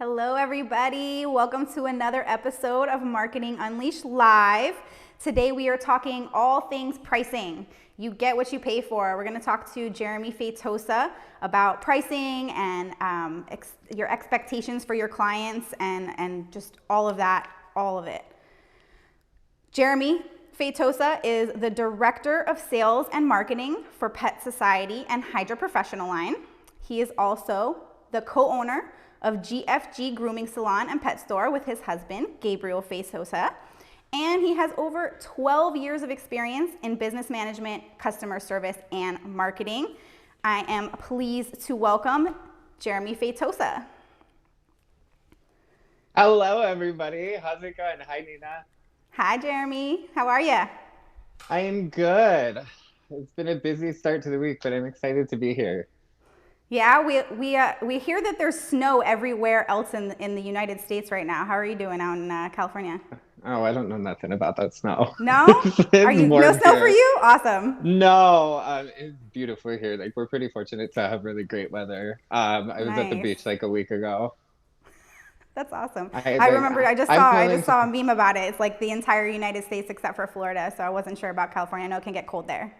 Hello, everybody. Welcome to another episode of Marketing Unleashed Live. Today, we are talking all things pricing. You get what you pay for. We're going to talk to Jeremy Feitosa about pricing and your expectations for your clients and just all of that, all of it. Jeremy Feitosa is the Director of Sales and Marketing for Pet Society and Hydra Professional Line. He is also the co-owner of GFG Grooming Salon and Pet Store with his husband, Gabriel Feitosa. And he has over 12 years of experience in business management, customer service, and marketing. I am pleased to welcome Jeremy Feitosa. Hello, everybody. How's it going? Hi, Nina. Hi, Jeremy. How are you? I am good. It's been a busy start to the week, but I'm excited to be here. Yeah, we hear that there's snow everywhere else in the United States right now. How are you doing out in California? Oh, I don't know nothing about that snow. No? Are It's you no warm snow for here. you? Awesome. No, it's beautiful here. Like we're pretty fortunate to have really great weather. I was at the Nice. beach like a week ago. That's awesome. I I like remember I'm I feeling just saw a meme about it. It's like the entire United States except for Florida, so I wasn't sure about California. I know it can get cold there.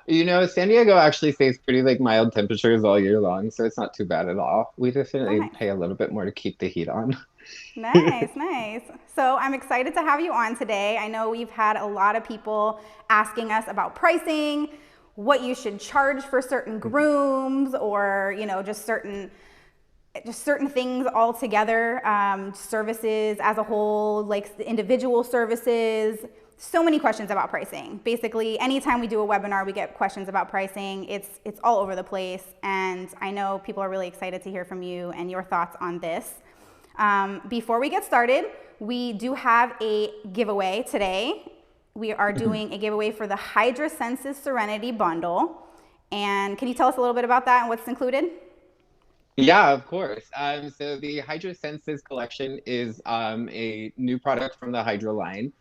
San Diego actually stays pretty like mild temperatures all year long, so it's not too bad at all. We Oh, definitely nice. pay a little bit more to keep the heat on. Nice, nice. So I'm excited to have you on today. I know we've had a lot of people asking us about pricing, what you should charge for certain grooms, or just certain things altogether, services as a whole, like the individual services. So many questions about pricing. Basically, anytime we do a webinar, we get questions about pricing. It's all over the place, and I know people are really excited to hear from you and your thoughts on this. Before we get started, we do have a giveaway today. We are doing a giveaway for the Hydra Senses Serenity Bundle. And can you tell us a little bit about that and what's included? Yeah, of course. So the Hydra Senses collection is a new product from the Hydra line.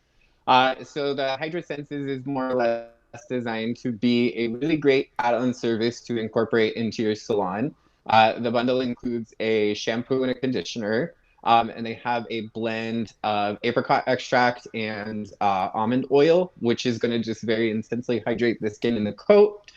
So the Hydra Senses is more or less designed to be a really great add-on service to incorporate into your salon. The bundle includes a shampoo and a conditioner, and they have a blend of apricot extract and almond oil, which is going to just very intensely hydrate the skin and the coat.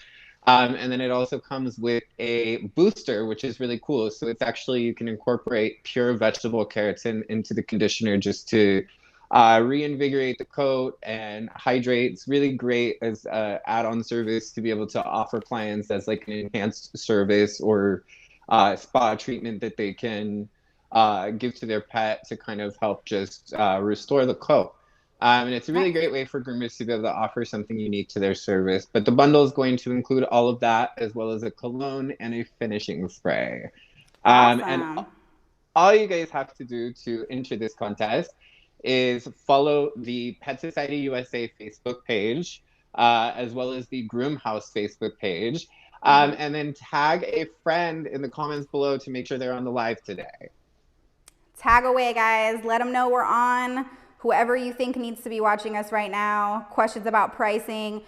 And then it also comes with a booster, which is really cool. So it's actually, you can incorporate pure vegetable keratin into the conditioner just to reinvigorate the coat and hydrate. It's really great as an add-on service to be able to offer clients as like an enhanced service or spa treatment that they can give to their pet to kind of help just restore the coat. And it's a really Nice. great way for groomers to be able to offer something unique to their service. But the bundle is going to include all of that, as well as a cologne and a finishing spray. And Awesome. all you guys have to do to enter this contest is follow the Pet Society USA Facebook page, as well as the Groom House Facebook page, and then tag a friend in the comments below to make sure they're on the live today. Tag away, guys. Let them know we're on. Whoever you think needs to be watching us right now, questions about pricing.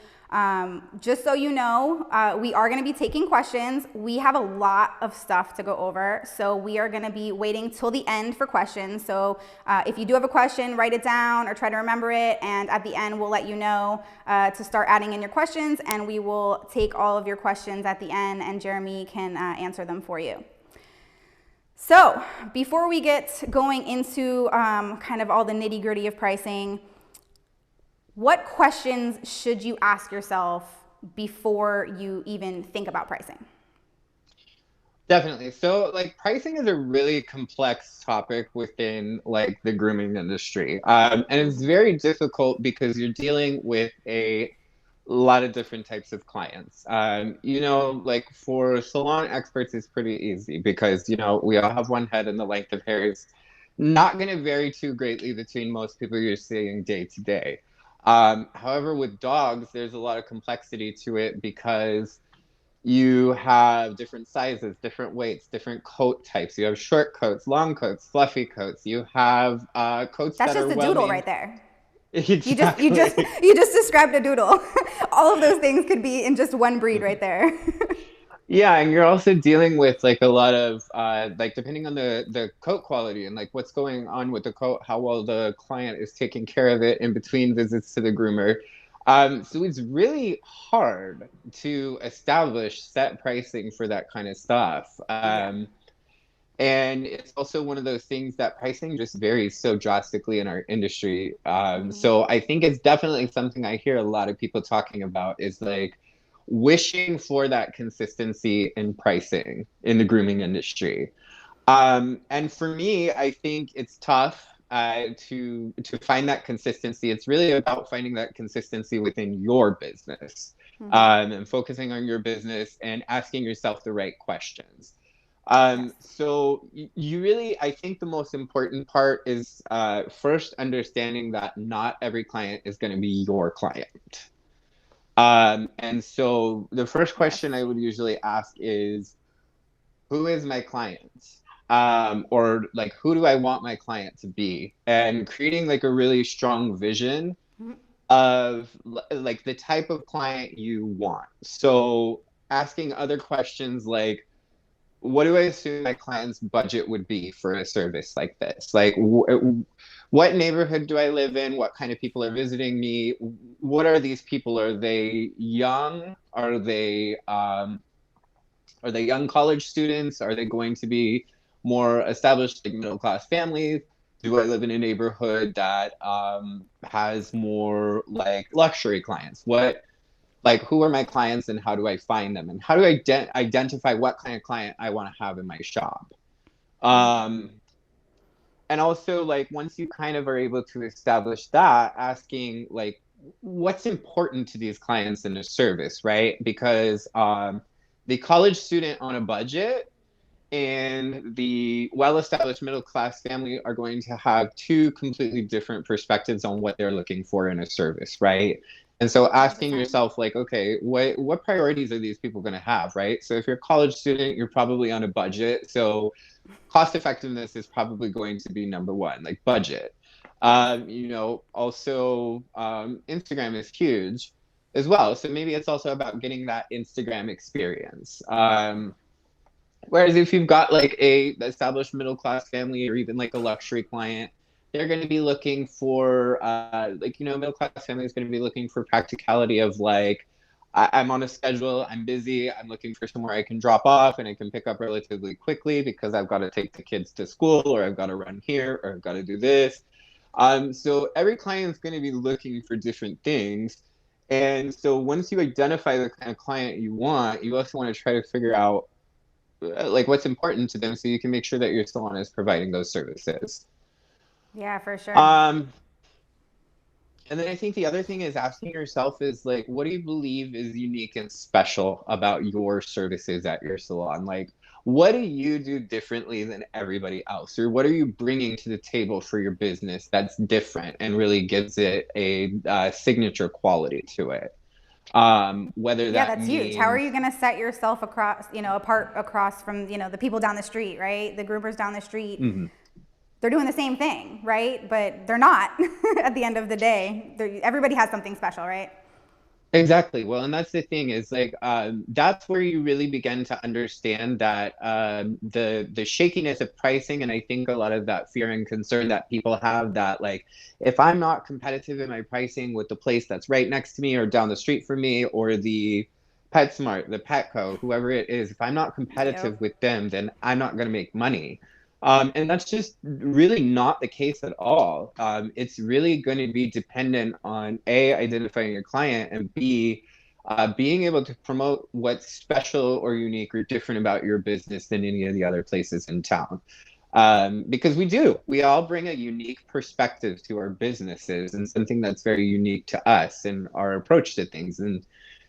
Just so you know, we are going to be taking questions. We have a lot of stuff to go over, so we are going to be waiting till the end for questions. So if you do have a question, write it down or try to remember it, and at the end we'll let you know to start adding in your questions, and we will take all of your questions at the end, and Jeremy can answer them for you. So before we get going into kind of all the nitty gritty of pricing, what questions should you ask yourself before you even think about pricing? Definitely. So, like, pricing is a really complex topic within like the grooming industry, and it's very difficult because you're dealing with a lot of different types of clients. Like for salon experts, it's pretty easy because we all have one head, and the length of hair is not going to vary too greatly between most people you're seeing day to day. However, with dogs, there's a lot of complexity to it because you have different sizes, different weights, different coat types. You have short coats, long coats, fluffy coats. You have coats That's that just are a well doodle right maintained. there. You just you just Exactly. you just described a doodle. All of those things could be in just one breed right there. Yeah, and you're also dealing with like a lot of like depending on the coat quality and like what's going on with the coat, how well the client is taking care of it in between visits to the groomer. So it's really hard to establish set pricing for that kind of stuff. Yeah. And it's also one of those things that pricing just varies so drastically in our industry. Hmm. So I think it's definitely something I hear a lot of people talking about is like wishing for that consistency in pricing in the grooming industry. And for me, I think it's tough to find that consistency. It's really about finding that consistency within your business Hmm. and focusing on your business and asking yourself the right questions. Yes. So you really, I think the most important part is first understanding that not every client is going to be your client. And so the first Yes. question I would usually ask is, who is my client? Or like, who do I want my client to be? And creating like a really strong vision Mhm. of like the type of client you want. So asking other questions like, what do I assume my client's budget would be for a service like this? Like, what neighborhood do I live in? What kind of people are visiting me? What are these people? Are they young? Are they young college students? Are they going to be more established, like middle class families? Do I live in a neighborhood that has more like luxury clients? Like who are my clients and how do I find them and how do I identify what kind of client I want to have in my shop? Um, and also like once you kind of are able to establish that, asking like what's important to these clients in a service, right? Because the college student on a budget and the well-established middle-class family are going to have two completely different perspectives on what they're looking for in a service, right? And so asking 100%. yourself, like, okay, what priorities are these people going to have, right? So if you're a college student, you're probably on a budget, so cost effectiveness is probably going to be number one, like budget. Yes. Also Instagram is huge as well. So maybe it's also about getting that Instagram experience. Whereas if you've got like a established middle class family or even like a luxury client, they're going to be looking for like middle class family is going to be looking for practicality of like I'm on a schedule, I'm busy, I'm looking for somewhere I can drop off and I can pick up relatively quickly because I've got to take the kids to school or I've got to run here or I've got to do this. So every client is going to be looking for different things. And so once you identify the kind of client you want, you also want to try to figure out like what's important to them so you can make sure that you're still honest providing those services. Yeah, for sure. Um, and then I think the other thing is asking yourself is like, what do you believe is unique and special about your services at your salon? Like, what do you do differently than everybody else? Or what are you bringing to the table for your business that's different and really gives it a signature quality to it? Whether Yeah, that that's huge. How are you means, going to set yourself across, apart across from, the people down the street, right? The groomers down the street. mhm. They're doing the same thing, right? But they're not at the end of the day. Everybody has something special, right? Exactly. Well, and that's the thing is like that's where you really begin to understand that the shakiness of pricing, and I think a lot of that fear and concern that people have that like if I'm not competitive in my pricing with the place that's right next to me or down the street from me or the PetSmart, the Petco, whoever it is, if I'm not Yep. competitive with them, then I'm not going to make money. And that's just really not the case at all. It's really going to be dependent on A, identifying your client, and B, being able to promote what's special or unique or different about your business than any of the other places in town. Because we all bring a unique perspective to our businesses and something that's very unique to us and our approach to things. And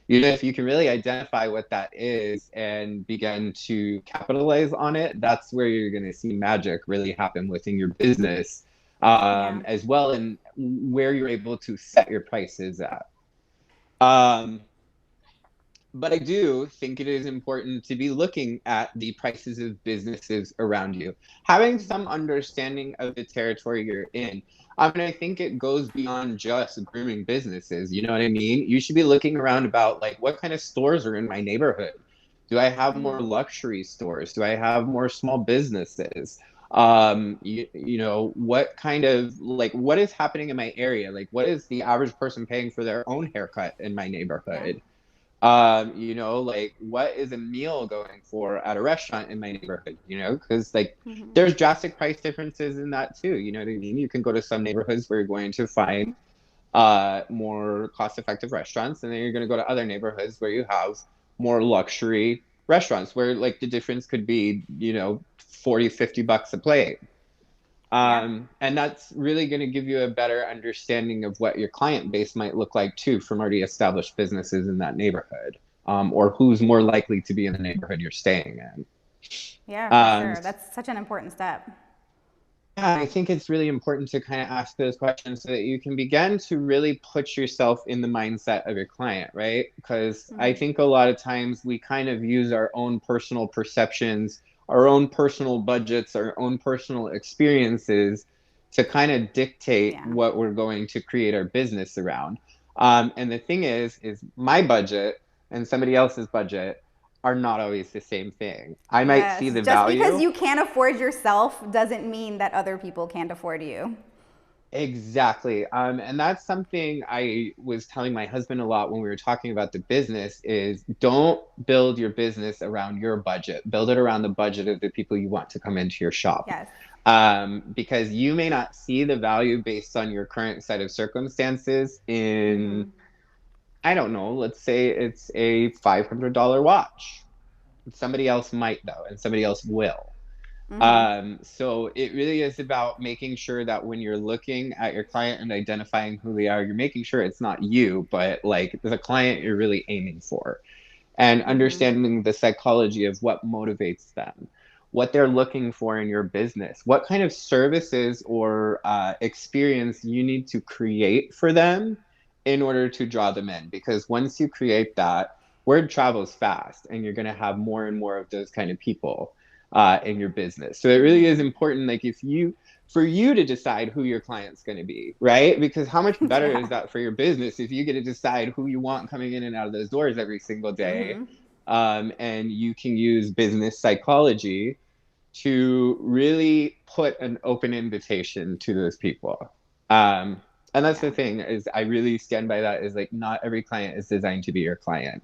if you can really identify what that is and begin to capitalize on it, that's where you're going to see magic really happen within your business, Yeah. as well, and where you're able to set your prices at. Um, but I do think it is important to be looking at the prices of businesses around you, having some understanding of the territory you're in. I mean, I think it goes beyond just grooming businesses. You know what I mean? You should be looking around about like what kind of stores are in my neighborhood. Do I have more Mm-hmm. luxury stores? Do I have more small businesses? What kind of like what is happening in my area? Like what is the average person paying for their own haircut in my Yeah. neighborhood? Like what is a meal going for at a restaurant in my neighborhood? Because like Mm-hmm. there's drastic price differences in that too. You know what I mean? You can go to some neighborhoods where you're going to find more cost-effective restaurants, and then you're going to go to other neighborhoods where you have more luxury restaurants where like the difference could be 40-50 bucks a plate. Yeah. And that's really going to give you a better understanding of what your client base might look like too from already established businesses in that neighborhood, or who's more likely to be in the neighborhood you're staying in. Yeah, for um, sure. That's such an important step. Yeah, I think it's really important to kind of ask those questions so that you can begin to really put yourself in the mindset of your client, right? Because I Mm-hmm. think a lot of times we kind of use our own personal perceptions, our own personal budgets, our own personal experiences to kind of dictate Yeah. what we're going to create our business around. And the thing is my budget and somebody else's budget are not always the same thing. I might see Yes. the Just because value. you can't afford yourself doesn't mean that other people can't afford you. Exactly. And that's something I was telling my husband a lot when we were talking about the business is don't build your business around your budget. Build it around the budget of the people you want to come into your shop. Yes. Because you may not see the value based on your current set of circumstances in, Mm-hmm. I don't know, let's say it's a $500 watch. Somebody else might though, and somebody else will. Mm-hmm. So it really is about making sure that when you're looking at your client and identifying who they are, you're making sure it's not you, but like the client you're really aiming for, and Mm-hmm. understanding the psychology of what motivates them, what they're looking for in your business, what kind of services or experience you need to create for them in order to draw them in. Because once you create that, word travels fast, and you're going to have more and more of those kind of people in your business. So it really is Mm-hmm. important, like if you for you to decide who your client's going to be, right? Because how much better is Yeah. that for your business if you get to decide who you want coming in and out of those doors every single day? Mm-hmm. And you can use business psychology to really put an open invitation to those people. Um, and that's the Yeah. thing is I really stand by that is like not every client is designed to be your client.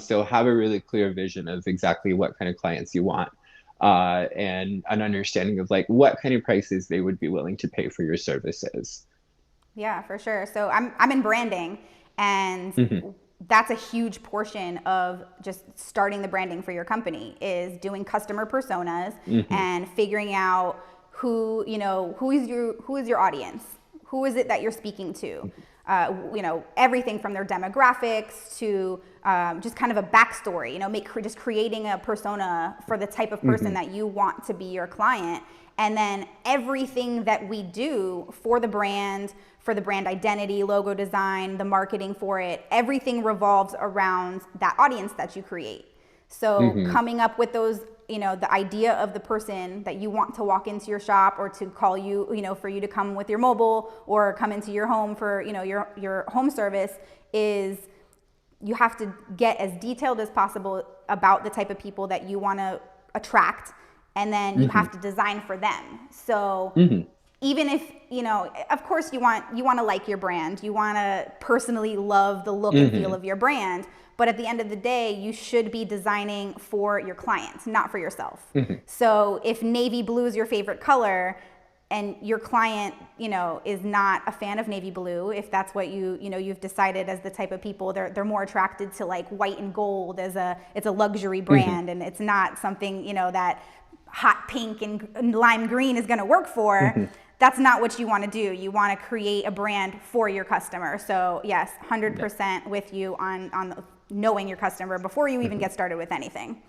So have a really clear vision of exactly what kind of clients you want, and an understanding of like what kind of prices they would be willing to pay for your services. Yeah, for sure. So I'm in branding, and Mm-hmm. that's a huge portion of just starting the branding for your company is doing customer personas Mm-hmm. and figuring out who is your audience, who is it that you're speaking to. Everything from their demographics to just kind of a backstory. Just creating a persona for the type of person Mm-hmm. that you want to be your client, and then everything that we do for the brand identity, logo design, the marketing for it, everything revolves around that audience that you create. So Mm-hmm. coming up with those, the idea of the person that you want to walk into your shop or to call you, for you to come with your mobile or come into your home for, your home service is you have to get as detailed as possible about the type of people that you want to attract, and then you Mm-hmm. have to design for them. So Mm-hmm. even if of course you want to like your brand, you want to personally love the look and feel Mm-hmm. of your brand, but at the end of the day you should be designing for your clients, not for yourself. Mm-hmm. So if navy blue is your favorite color and your client is not a fan of navy blue, if that's what you've decided as the type of people they're more attracted to, like white and gold as it's a luxury Mm-hmm. brand and it's not something that hot pink and lime green is going to work for, Mm-hmm. that's not what you want to do. You want to create a brand for your customer. So yes, Yeah. 100% with you on knowing your customer before you even Mm-hmm. get started with anything.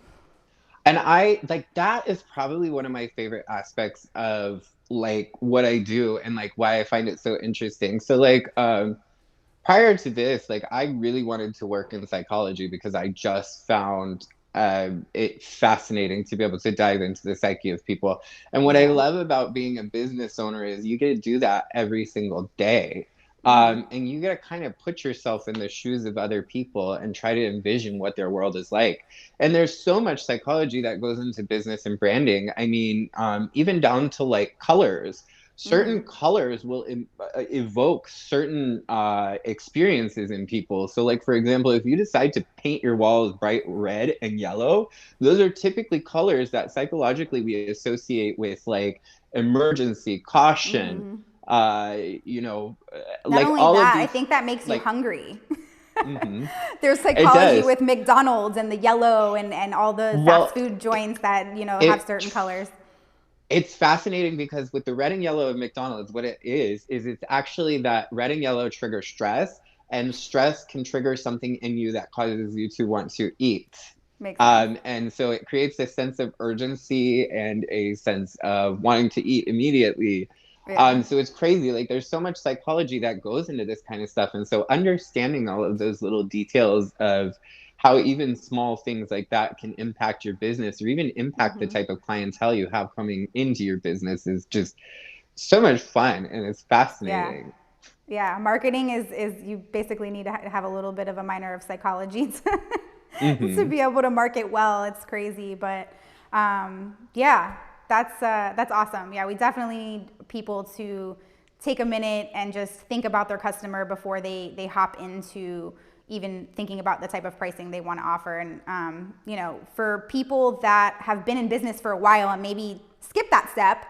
And I like that is probably one of my favorite aspects of like what I do and like why I find it so interesting. So like prior to this, like I really wanted to work in psychology because I just found it fascinating to be able to dive into the psyche of people. And what I Yeah. love about being a business owner is you get to do that every single day. Mm-hmm. And you got to kind of put yourself in the shoes of other people and try to envision what their world is like. And there's so much psychology that goes into business and branding. I mean, even down to like colors. Certain Mm-hmm. colors will evoke certain experiences in people. So, like, for example, if you decide to paint your walls bright red and yellow, those are typically colors that psychologically we associate with like emergency, caution, Mm-hmm. uh, you know, Not like only all of that, I these, think that makes you like, hungry. mm-hmm. There's It psychology does. with McDonald's and the yellow and all the fast Well, food joints that, have it certain colors. it's fascinating because with the red and yellow of McDonald's, what it is it's actually that red and yellow trigger stress, and stress can trigger something in you that causes you to want to eat. Makes sense. And so it creates a sense of urgency and a sense of wanting to eat immediately. Yeah. So it's crazy. Like there's so much psychology that goes into this kind of stuff. And so understanding all of those little details of how even small things like that can impact your business or even impact the Mm-hmm. type of clientele you have coming into your business is just so much fun and it's Yeah. fascinating. Yeah. Marketing is you basically need to have a little bit of a minor of psychology to Hmm. be able to market well. It's crazy, but yeah, that's awesome. Yeah, we definitely need people to take a minute and just think about their customer before they hop into even thinking about the type of pricing they want to offer. And for people that have been in business for a while and maybe skip that step,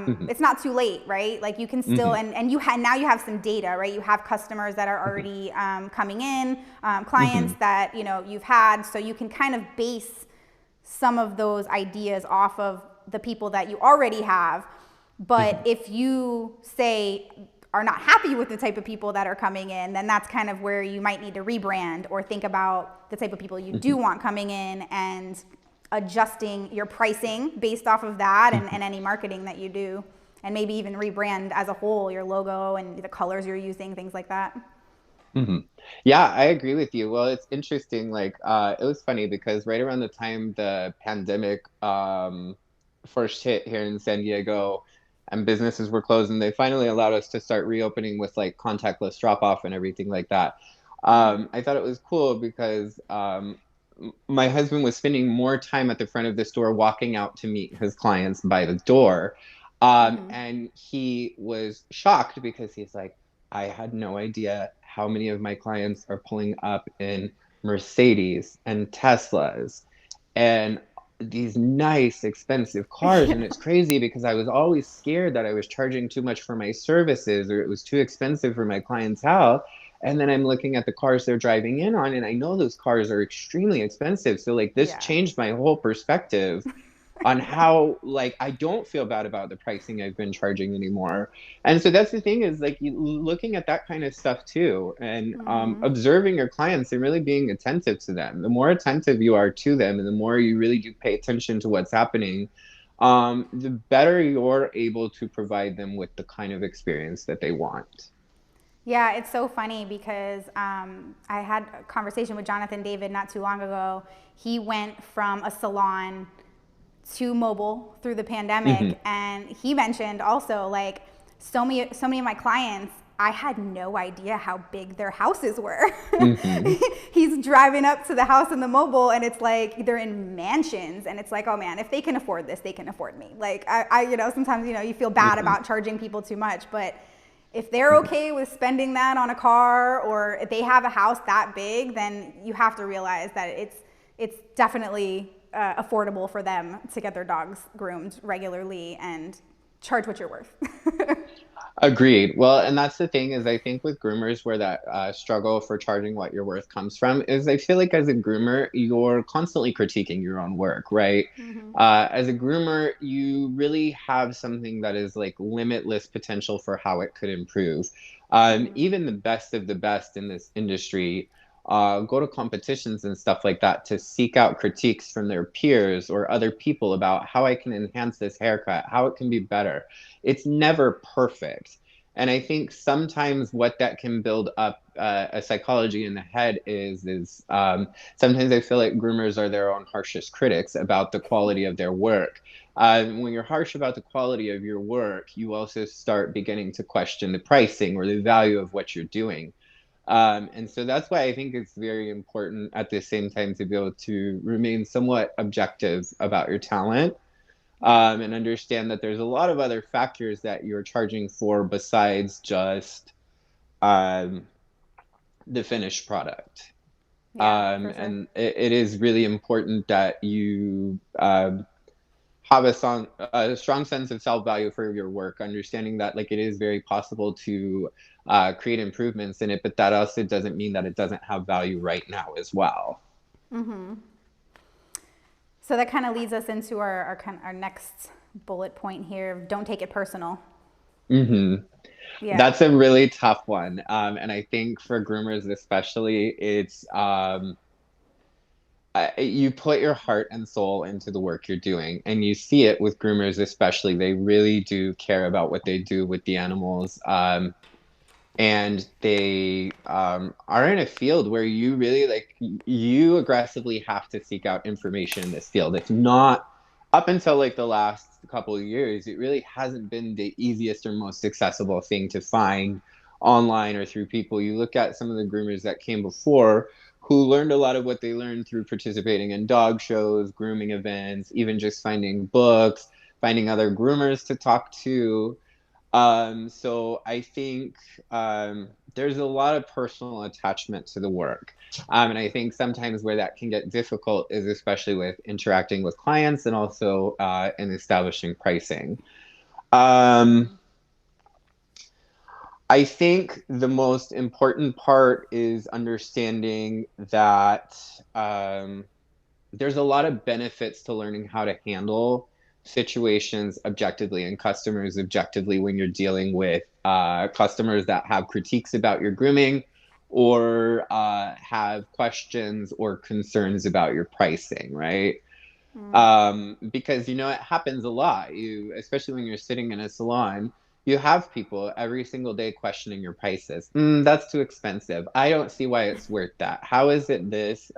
Hmm. it's not too late, right? Like you can still, Hmm. and now you have some data, right? You have customers that are Hmm. already coming in, clients Hmm. that you've had, so you can kind of base some of those ideas off of the people that you already have. But Hmm. if you say are not happy with the type of people that are coming in, then that's kind of where you might need to rebrand or think about the type of people you do want coming in and adjusting your pricing based off of that and any marketing that you do. And maybe even rebrand as a whole your logo and the colors you're using, things like that. Hmm. Yeah, I agree with you. Well, it's interesting. Like, it was funny because right around the time the pandemic first hit here in San Diego and businesses were closed, and they finally allowed us to start reopening with like contactless drop off and everything like that. I thought it was cool because my husband was spending more time at the front of the store walking out to meet his clients by the door. And he was shocked because he's like, I had no idea how many of my clients are pulling up in Mercedes and Teslas and these nice, expensive cars. And it's crazy because I was always scared that I was charging too much for my services or it was too expensive for my clientele. And then I'm looking at the cars they're driving in on, and I know those cars are extremely expensive. So, like, this Yeah. changed my whole perspective on how like I don't feel bad about the pricing I've been charging anymore. And so that's the thing is like you looking at that kind of stuff too and observing your clients and really being attentive to them. The more attentive you are to them and the more you really do pay attention to what's happening, the better you're able to provide them with the kind of experience that they want. Yeah, it's so funny because I had a conversation with Jonathan David not too long ago. He went from a salon to mobile through the pandemic, Hmm. and he mentioned also like so many of my clients, I had no idea how big their houses were. Hmm. He's driving up to the house in the mobile, and it's like they're in mansions, and it's like, oh man, if they can afford this, they can afford me. Like sometimes you feel bad Hmm. about charging people too much, but if they're okay with spending that on a car or if they have a house that big, then you have to realize that it's definitely affordable for them to get their dogs groomed regularly and charge what you're worth. Agreed. Well, and that's the thing is I think with groomers where that struggle for charging what you're worth comes from is I feel like as a groomer, you're constantly critiquing your own work, right? As a groomer, you really have something that is like limitless potential for how it could improve. Even the best of the best in this industry go to competitions and stuff like that to seek out critiques from their peers or other people about how I can enhance this haircut, how it can be better. It's never perfect. And I think sometimes what that can build up a psychology in the head is sometimes I feel like groomers are their own harshest critics about the quality of their work. When you're harsh about the quality of your work, you also start beginning to question the pricing or the value of what you're doing. And so that's why I think it's very important at the same time to be able to remain somewhat objective about your talent, Yeah. and understand that there's a lot of other factors that you're charging for besides just um, the finished product. Yeah, for sure. And it is really important that you have a strong sense of self-value for your work, understanding that like it is very possible to create improvements in it, but that also doesn't mean that it doesn't have value right now as well. So that kind of leads us into our next bullet point here. Don't take it personal. Hmm. Yeah. That's a really tough one. And I think for groomers especially, you put your heart and soul into the work you're doing, and you see it with groomers especially. They really do care about what they do with the animals. And they are in a field where you really you aggressively have to seek out information in this field. It's not up until like the last couple of years, it really hasn't been the easiest or most accessible thing to find online or through people. You look at some of the groomers that came before who learned a lot of what they learned through participating in dog shows, grooming events, even just finding books, finding other groomers to talk to. So I think there's a lot of personal attachment to the work. And I think sometimes where that can get difficult is especially with interacting with clients and also in establishing pricing. Um, I think the most important part is understanding that there's a lot of benefits to learning how to handle situations objectively and customers objectively when you're dealing with customers that have critiques about your grooming or have questions or concerns about your pricing, right? Because it happens a lot. Especially when you're sitting in a salon, you have people every single day questioning your prices. That's too expensive. I don't see why it's worth that. How is it this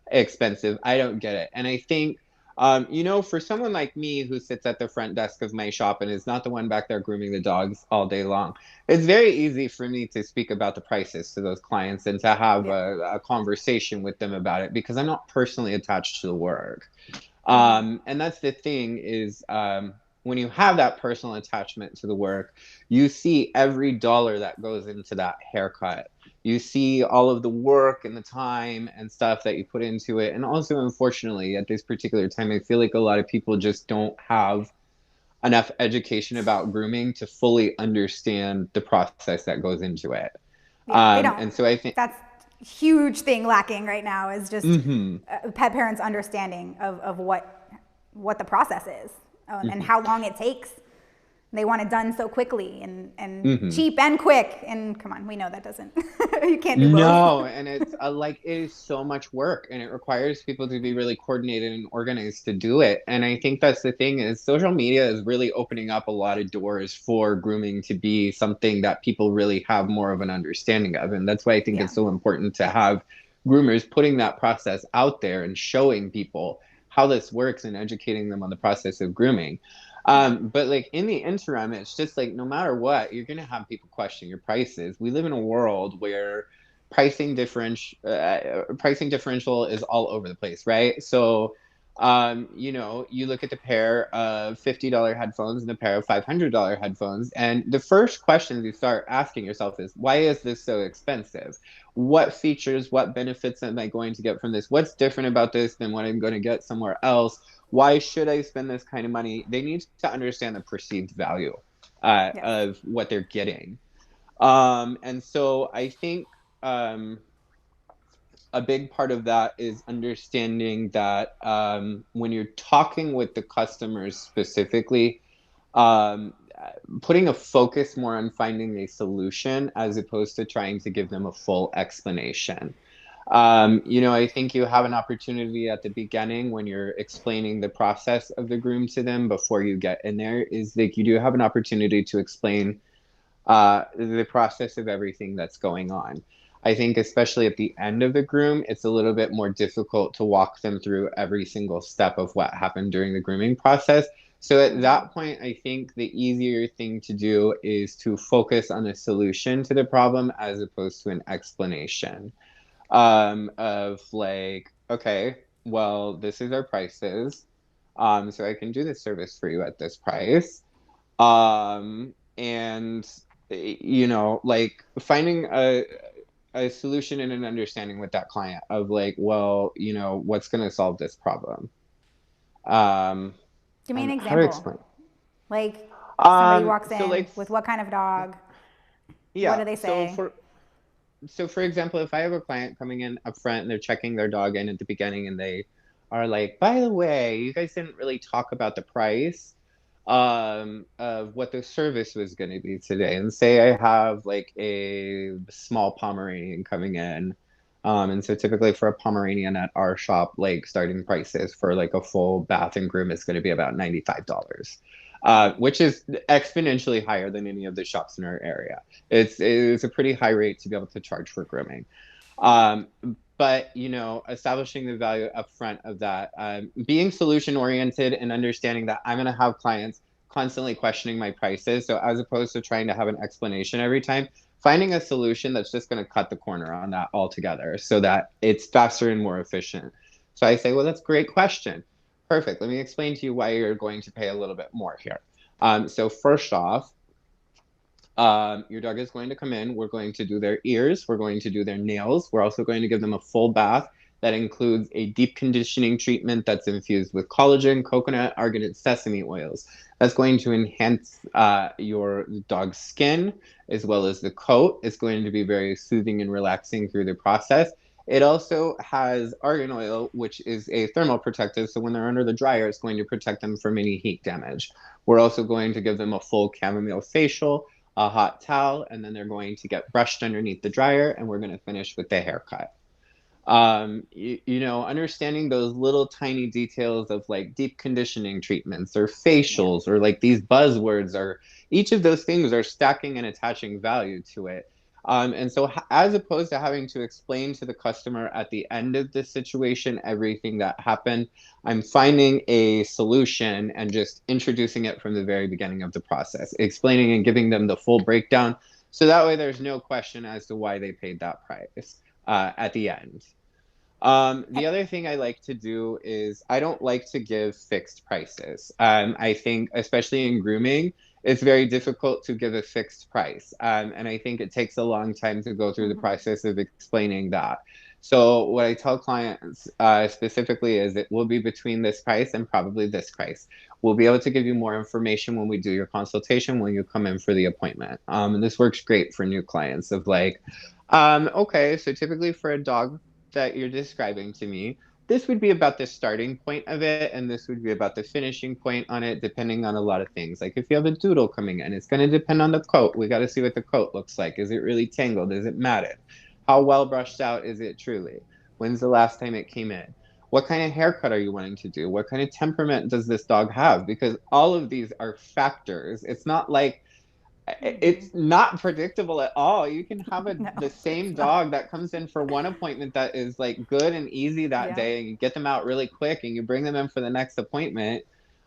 expensive? I don't get it. And I think, for someone like me who sits at the front desk of my shop and is not the one back there grooming the dogs all day long, it's very easy for me to speak about the prices to those clients and to have Yeah. a conversation with them about it because I'm not personally attached to the work. And that's the thing is when you have that personal attachment to the work, you see every dollar that goes into that haircut. You see all of the work and the time and stuff that you put into it. And also, unfortunately, at this particular time, I feel like a lot of people just don't have enough education about grooming to fully understand the process that goes into it. Yeah, they don't. And so I think, That's a huge thing lacking right now is just mm-hmm, pet parents' understanding of what the process is and mm-hmm, how long it takes. They want it done so quickly and mm-hmm. cheap and quick. And come on, we know that doesn't. You can't do both. No, and it's it is so much work and it requires people to be really coordinated and organized to do it. And I think that's the thing is social media is really opening up a lot of doors for grooming to be something that people really have more of an understanding of. And that's why I think Yeah. it's so important to have groomers putting that process out there and showing people how this works and educating them on the process of grooming. Yeah. But like in the interim, it's just like no matter what, you're gonna have people question your prices. We live in a world where pricing differential is all over the place, right? So, you look at the pair of $50 headphones and the pair of $500 headphones, and the first questions you start asking yourself is, why is this so expensive? What features, what benefits am I going to get from this? What's different about this than what I'm going to get somewhere else? Why should I spend this kind of money? They need to understand the perceived value Yes. of what they're getting. And so I think a big part of that is understanding that when you're talking with the customers specifically, um, putting a focus more on finding a solution as opposed to trying to give them a full explanation. I think you have an opportunity at the beginning when you're explaining the process of the groom to them before you get in there is like you do have an opportunity to explain the process of everything that's going on. I think especially at the end of the groom, it's a little bit more difficult to walk them through every single step of what happened during the grooming process. So at that point, I think the easier thing to do is to focus on a solution to the problem as opposed to an explanation of like, okay, well, this is our prices. So I can do this service for you at this price. And like finding a solution and an understanding with that client of like, well, what's going to solve this problem. Um, Give me an how to example. explain? Like somebody walks So in like, with what kind of dog? What yeah. do they say? So for example, if I have a client coming in up front and they're checking their dog in at the beginning and they are like, by the way, you guys didn't really talk about the price of what the service was going to be today. And say I have like a small Pomeranian coming in. And so typically for a Pomeranian at our shop, like starting prices for like a full bath and groom is going to be about $95. Which is exponentially higher than any of the shops in our area. It's a pretty high rate to be able to charge for grooming. Um, but establishing the value up front of that, being solution oriented and understanding that I'm going to have clients constantly questioning my prices. So as opposed to trying to have an explanation every time, finding a solution that's just going to cut the corner on that altogether so that it's faster and more efficient. So I say, well, that's a great question. Perfect. Let me explain to you why you're going to pay a little bit more here. So first off, your dog is going to come in. We're going to do their ears. We're going to do their nails. We're also going to give them a full bath that includes a deep conditioning treatment that's infused with collagen, coconut, argan, and sesame oils. That's going to enhance your dog's skin as well as the coat. It's going to be very soothing and relaxing through the process. It also has argan oil, which is a thermal protective. So when they're under the dryer, it's going to protect them from any heat damage. We're also going to give them a full chamomile facial, a hot towel, and then they're going to get brushed underneath the dryer, and we're going to finish with the haircut. Understanding those little tiny details of like deep conditioning treatments or Yeah. facials or like these buzzwords, or each of those things are stacking and attaching value to it. And so, as opposed to having to explain to the customer at the end of the situation everything that happened, I'm finding a solution and just introducing it from the very beginning of the process, explaining and giving them the full breakdown. So that way, there's no question as to why they paid that price at the end. The other thing I like to do is I don't like to give fixed prices. I think, especially in grooming, it's very difficult to give a fixed price. And I think it takes a long time to go through the process of explaining that. So, what I tell clients specifically is it will be between this price and probably this price. We'll be able to give you more information when we do your consultation, when you come in for the appointment. And this works great for new clients of like, okay, so typically for a dog that you're describing to me, this would be about the starting point of it, and this would be about the finishing point on it, depending on a lot of things. Like if you have a doodle coming in, it's going to depend on the coat. We got to see what the coat looks like. Is it really tangled? Is it matted? How well brushed out is it truly? When's the last time it came in? What kind of haircut are you wanting to do? What kind of temperament does this dog have? Because all of these are factors. It's not like it's not predictable at all. You can have No, the same it's not. dog that comes in for one appointment that is like good and easy that Yeah. day, and you get them out really quick and you bring them in for the next appointment.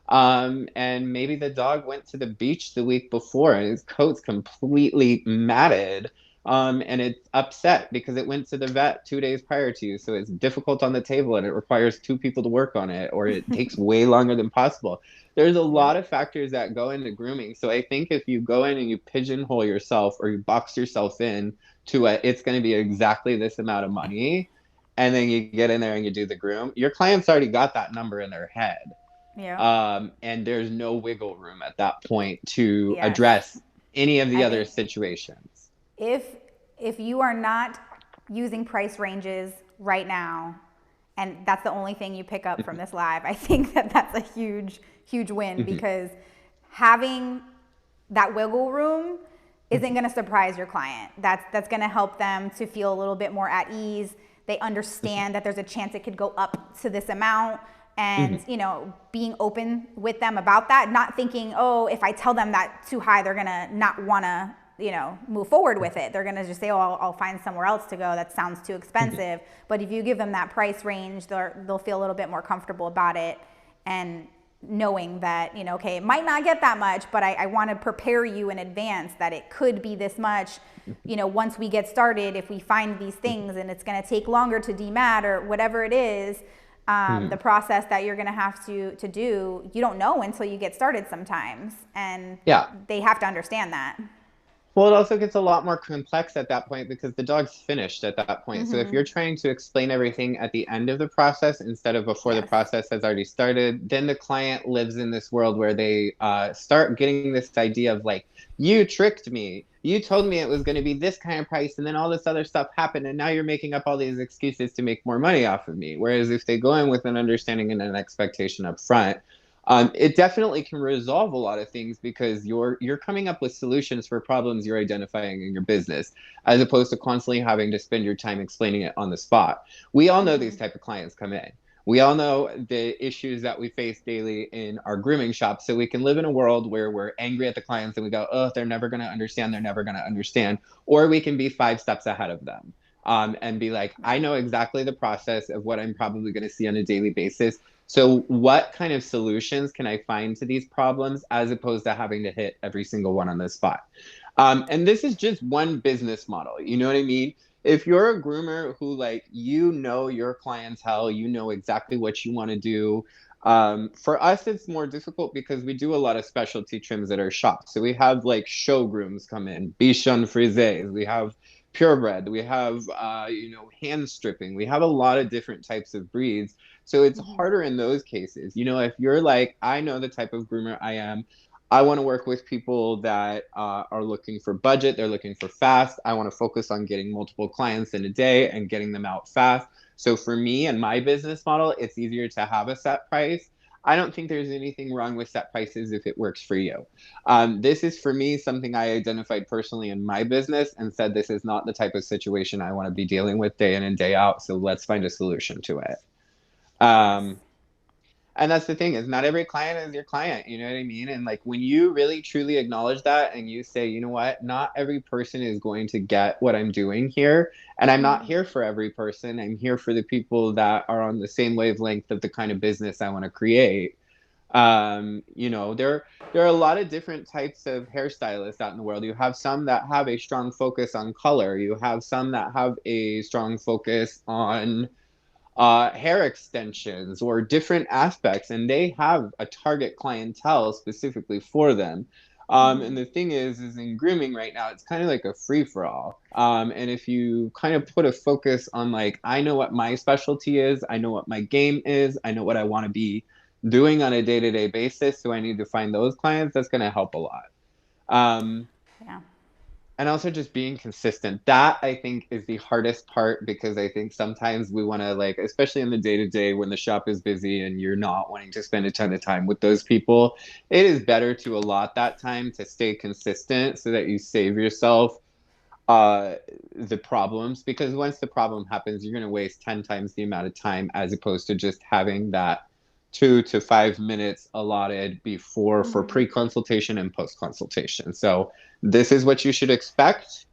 And maybe the dog went to the beach the week before and his coat's completely matted. And it's upset because it went to the vet 2 days prior to you. So it's difficult on the table and it requires two people to work on it, or it takes way longer than possible. There's a Yep. lot of factors that go into grooming. So I think if you go in and you pigeonhole yourself or you box yourself in to it's going to be exactly this amount of money, and then you get in there and you do the groom, your client's already got that number in their head. Yep. And there's no wiggle room at that point to Yes. address any of the I other think situations. if if you are not using price ranges right now, and that's the only thing you pick up from this live, I think that that's a huge win, because having that wiggle room isn't going to surprise your client. That's going to help them to feel a little bit more at ease. They understand that there's a chance it could go up to this amount, and being open with them about that, not thinking, oh, if I tell them that too high, they're going to not want to move forward with it. They're going to just say, oh, I'll find somewhere else to go. That sounds too expensive. But if you give them that price range, they'll feel a little bit more comfortable about it, and knowing that, okay, it might not get that much, but I want to prepare you in advance that it could be this much, once we get started, if we find these things and it's going to take longer to demat or whatever it is, the process that you're going to have to do, you don't know until you get started sometimes. And Yeah. they have to understand that. Well, it also gets a lot more complex at that point because the dog's finished at that point. So if you're trying to explain everything at the end of the process instead of before the process has already started, then the client lives in this world where they start getting this idea of like, you tricked me. You told me it was going to be this kind of price, and then all this other stuff happened, and now you're making up all these excuses to make more money off of me. Whereas if they go in with an understanding and an expectation up front, it definitely can resolve a lot of things because you're coming up with solutions for problems you're identifying in your business, as opposed to constantly having to spend your time explaining it on the spot. We all know these type of clients come in. We all know the issues that we face daily in our grooming shop. So we can live in a world where we're angry at the clients and we go, oh, they're never going to understand. They're never going to understand. Or we can be 5 steps ahead of them. And be like, I know exactly the process of what I'm probably going to see on a daily basis. So what kind of solutions can I find to these problems as opposed to having to hit every single one on the spot? And this is just one business model. You know what I mean? If you're a groomer who your clientele, exactly what you want to do. For us, it's more difficult because we do a lot of specialty trims at our shop. So we have like show grooms come in, Bichon Frisés. We have purebred. We have, hand stripping. We have a lot of different types of breeds. So it's harder in those cases. If you're like, I know the type of groomer I am. I want to work with people that are looking for budget. They're looking for fast. I want to focus on getting multiple clients in a day and getting them out fast. So for me and my business model, it's easier to have a set price. I don't think there's anything wrong with set prices if it works for you. This is, for me, something I identified personally in my business and said, this is not the type of situation I want to be dealing with day in and day out. So let's find a solution to it. And that's the thing, is not every client is your client. You know what I mean? And like when you really truly acknowledge that and you say, you know what, not every person is going to get what I'm doing here. And I'm not here for every person. I'm here for the people that are on the same wavelength of the kind of business I want to create. There are a lot of different types of hairstylists out in the world. You have some that have a strong focus on color. You have some that have a strong focus on hair extensions or different aspects, and they have a target clientele specifically for them. And the thing is in grooming right now, it's kind of like a free for all. And if you kind of put a focus on like, I know what my specialty is, I know what my game is, I know what I want to be doing on a day-to-day basis, so I need to find those clients, that's going to help a lot. Yeah. And also just being consistent. That, I think, is the hardest part, because I think sometimes we want to, like, especially in the day-to-day when the shop is busy and you're not wanting to spend a ton of time with those people, it is better to allot that time to stay consistent so that you save yourself the problems. Because once the problem happens, you're going to waste 10 times the amount of time, as opposed to just having that 2 to 5 minutes allotted before for pre-consultation and post-consultation. So this is what you should expect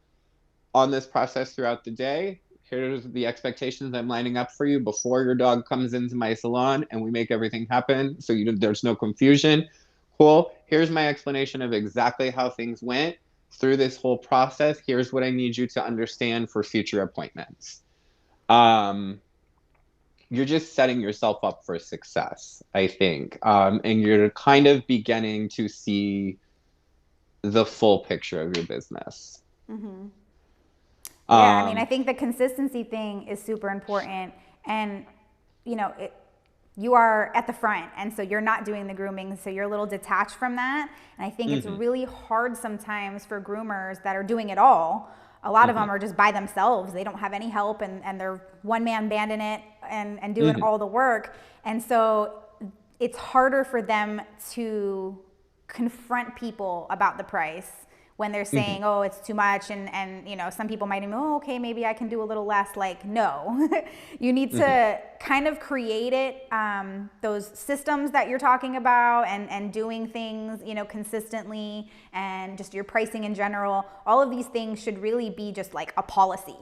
on this process throughout the day. Here's the expectations I'm lining up for you before your dog comes into my salon, and we make everything happen so there's no confusion. Cool. Here's my explanation of exactly how things went through this whole process. Here's what I need you to understand for future appointments. You're just setting yourself up for success, I think. And you're kind of beginning to see the full picture of your business. Yeah, I mean, I think the consistency thing is super important. And, you are at the front, and so you're not doing the grooming, so you're a little detached from that. And I think it's really hard sometimes for groomers that are doing it all. A lot of them are just by themselves. They don't have any help, and they're one-man banding it and doing all the work. And so it's harder for them to confront people about the price when they're Mm-hmm. saying, oh, it's too much, and you know, some people might even, oh, okay, maybe I can do a little less. Like, no. You need Mm-hmm. to kind of create it, those systems that you're talking about, and doing things, you know, consistently, and just your pricing in general. All of these things should really be just like a policy.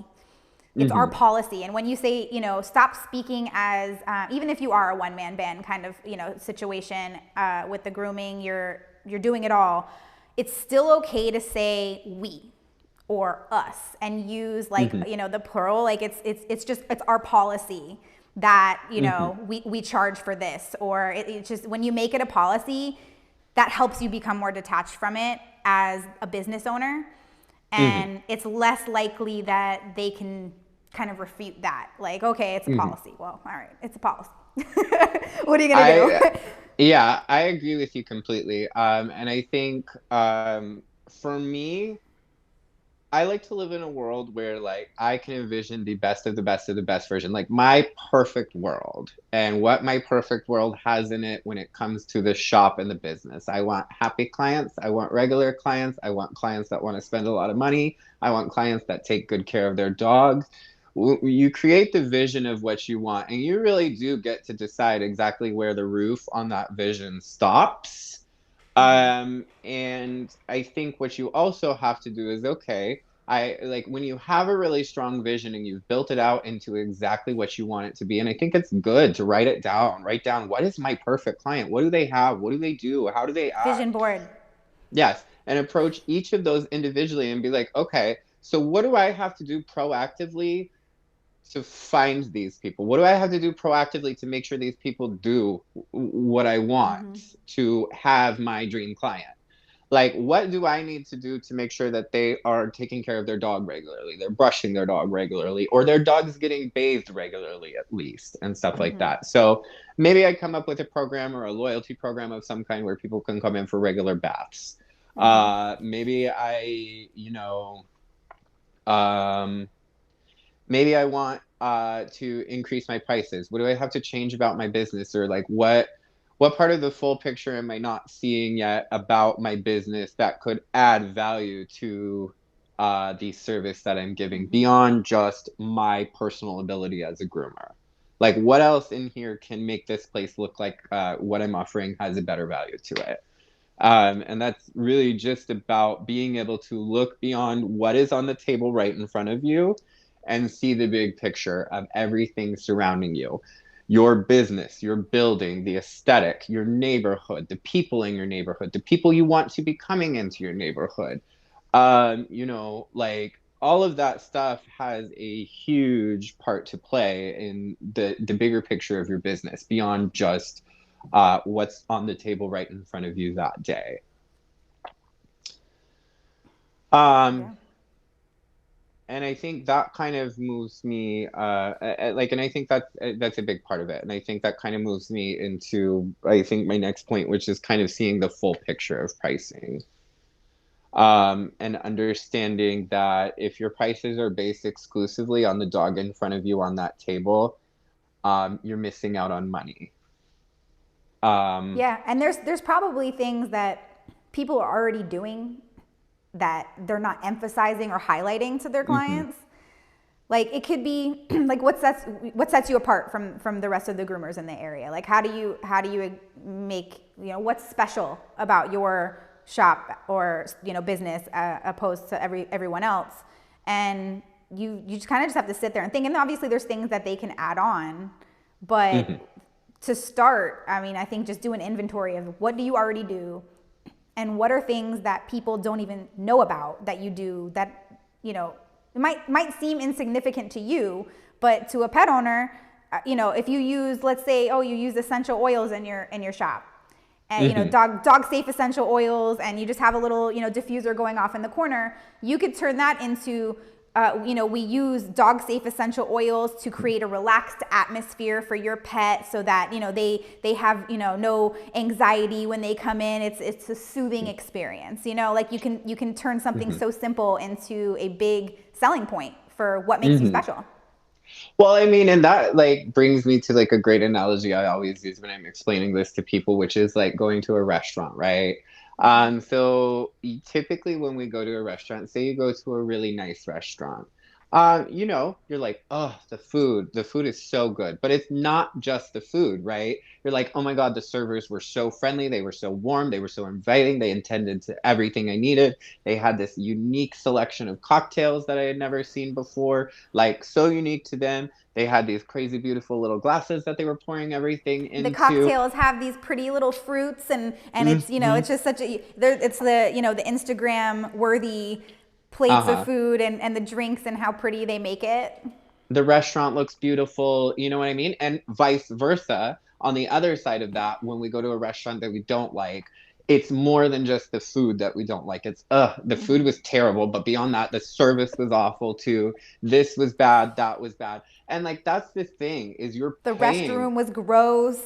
It's our Mm-hmm. policy. And when you say, you know, stop speaking as, even if you are a one-man band kind of, you know, situation, with the grooming, you're doing it all, it's still okay to say we or us, and use like, Mm-hmm. you know, the plural. Like, it's just, it's our policy that, you Mm-hmm. know, we charge for this. Or it's just, when you make it a policy, that helps you become more detached from it as a business owner, Mm-hmm. and it's less likely that they can kind of refute that. Like, okay, it's a Mm-hmm. policy. Well, all right, it's a policy. What are you gonna do? I Yeah, I agree with you completely. And I think for me, I like to live in a world where like I can envision the best of the best of the best version, like my perfect world, and what my perfect world has in it when it comes to the shop and the business. I want happy clients, I want regular clients, I want clients that want to spend a lot of money, I want clients that take good care of their dogs. You create the vision of what you want, and you really do get to decide exactly where the roof on that vision stops. And I think what you also have to do is, okay, I like when you have a really strong vision and you've built it out into exactly what you want it to be. And I think it's good to write it down. Write down, what is my perfect client? What do they have? What do they do? How do they Vision act? board. Yes. And approach each of those individually and be like, okay, so what do I have to do proactively to find these people? What do I have to do proactively to make sure these people do what I want to have my dream client? Like, what do I need to do to make sure that they are taking care of their dog regularly, they're brushing their dog regularly, or their dog's getting bathed regularly at least, and stuff like that. So maybe I come up with a program or a loyalty program of some kind where people can come in for regular baths. Maybe I, um, maybe I want to increase my prices. What do I have to change about my business, or like what part of the full picture am I not seeing yet about my business that could add value to the service that I'm giving beyond just my personal ability as a groomer? Like, what else in here can make this place look like what I'm offering has a better value to it? And that's really just about being able to look beyond what is on the table right in front of you and see the big picture of everything surrounding you: your business, your building, the aesthetic, your neighborhood, the people in your neighborhood, the people you want to be coming into your neighborhood. Like all of that stuff has a huge part to play in the bigger picture of your business beyond just what's on the table right in front of you that day. Yeah. Um, and I think that kind of moves me, and I think that's a big part of it. And I think that kind of moves me into, I think, my next point, which is kind of seeing the full picture of pricing. And understanding that if your prices are based exclusively on the dog in front of you on that table, you're missing out on money. Um, Yeah, and there's probably things that people are already doing that they're not emphasizing or highlighting to their mhm, clients. Like, it could be like, what sets you apart from the rest of the groomers in the area? Like, how do you make, you know, what's special about your shop or, you know, business, opposed to everyone else? And you just kind of just have to sit there and think. And obviously there's things that they can add on, but mhm, to start, I mean, I think just do an inventory of what do you already do, and what are things that people don't even know about that you do, that, you know, it might seem insignificant to you, but to a pet owner, you know, if you use, let's say, oh, you use essential oils in your shop, and, you know, mhm, dog safe essential oils, and you just have a little, you know, diffuser going off in the corner, you could turn that into, you know, we use dog safe essential oils to create a relaxed atmosphere for your pet, so that, you know, they have, you know, no anxiety when they come in. It's a soothing experience, you know, like you can turn something mhm, so simple into a big selling point for what makes you mhm. special. Well, I mean, and that like brings me to like a great analogy I always use when I'm explaining this to people, which is like going to a restaurant, right? So typically when we go to a restaurant, say you go to a really nice restaurant, you're like, oh, the food is so good. But it's not just the food, right? You're like, oh my God, the servers were so friendly. They were so warm. They were so inviting. They attended to everything I needed. They had this unique selection of cocktails that I had never seen before, like so unique to them. They had these crazy, beautiful little glasses that they were pouring everything The into. cocktails have these pretty little fruits, and it's, Hmm. it's just such a it's the, the Instagram worthy plates of Uh-huh. food, and the drinks and how pretty they make it. The restaurant looks beautiful, you know what I mean? And vice versa. On the other side of that, when we go to a restaurant that we don't like, it's more than just the food that we don't like. It's the food was terrible, but beyond that, the service was awful too. This was bad, that was bad. And like that's the thing is you're The paying restroom was gross,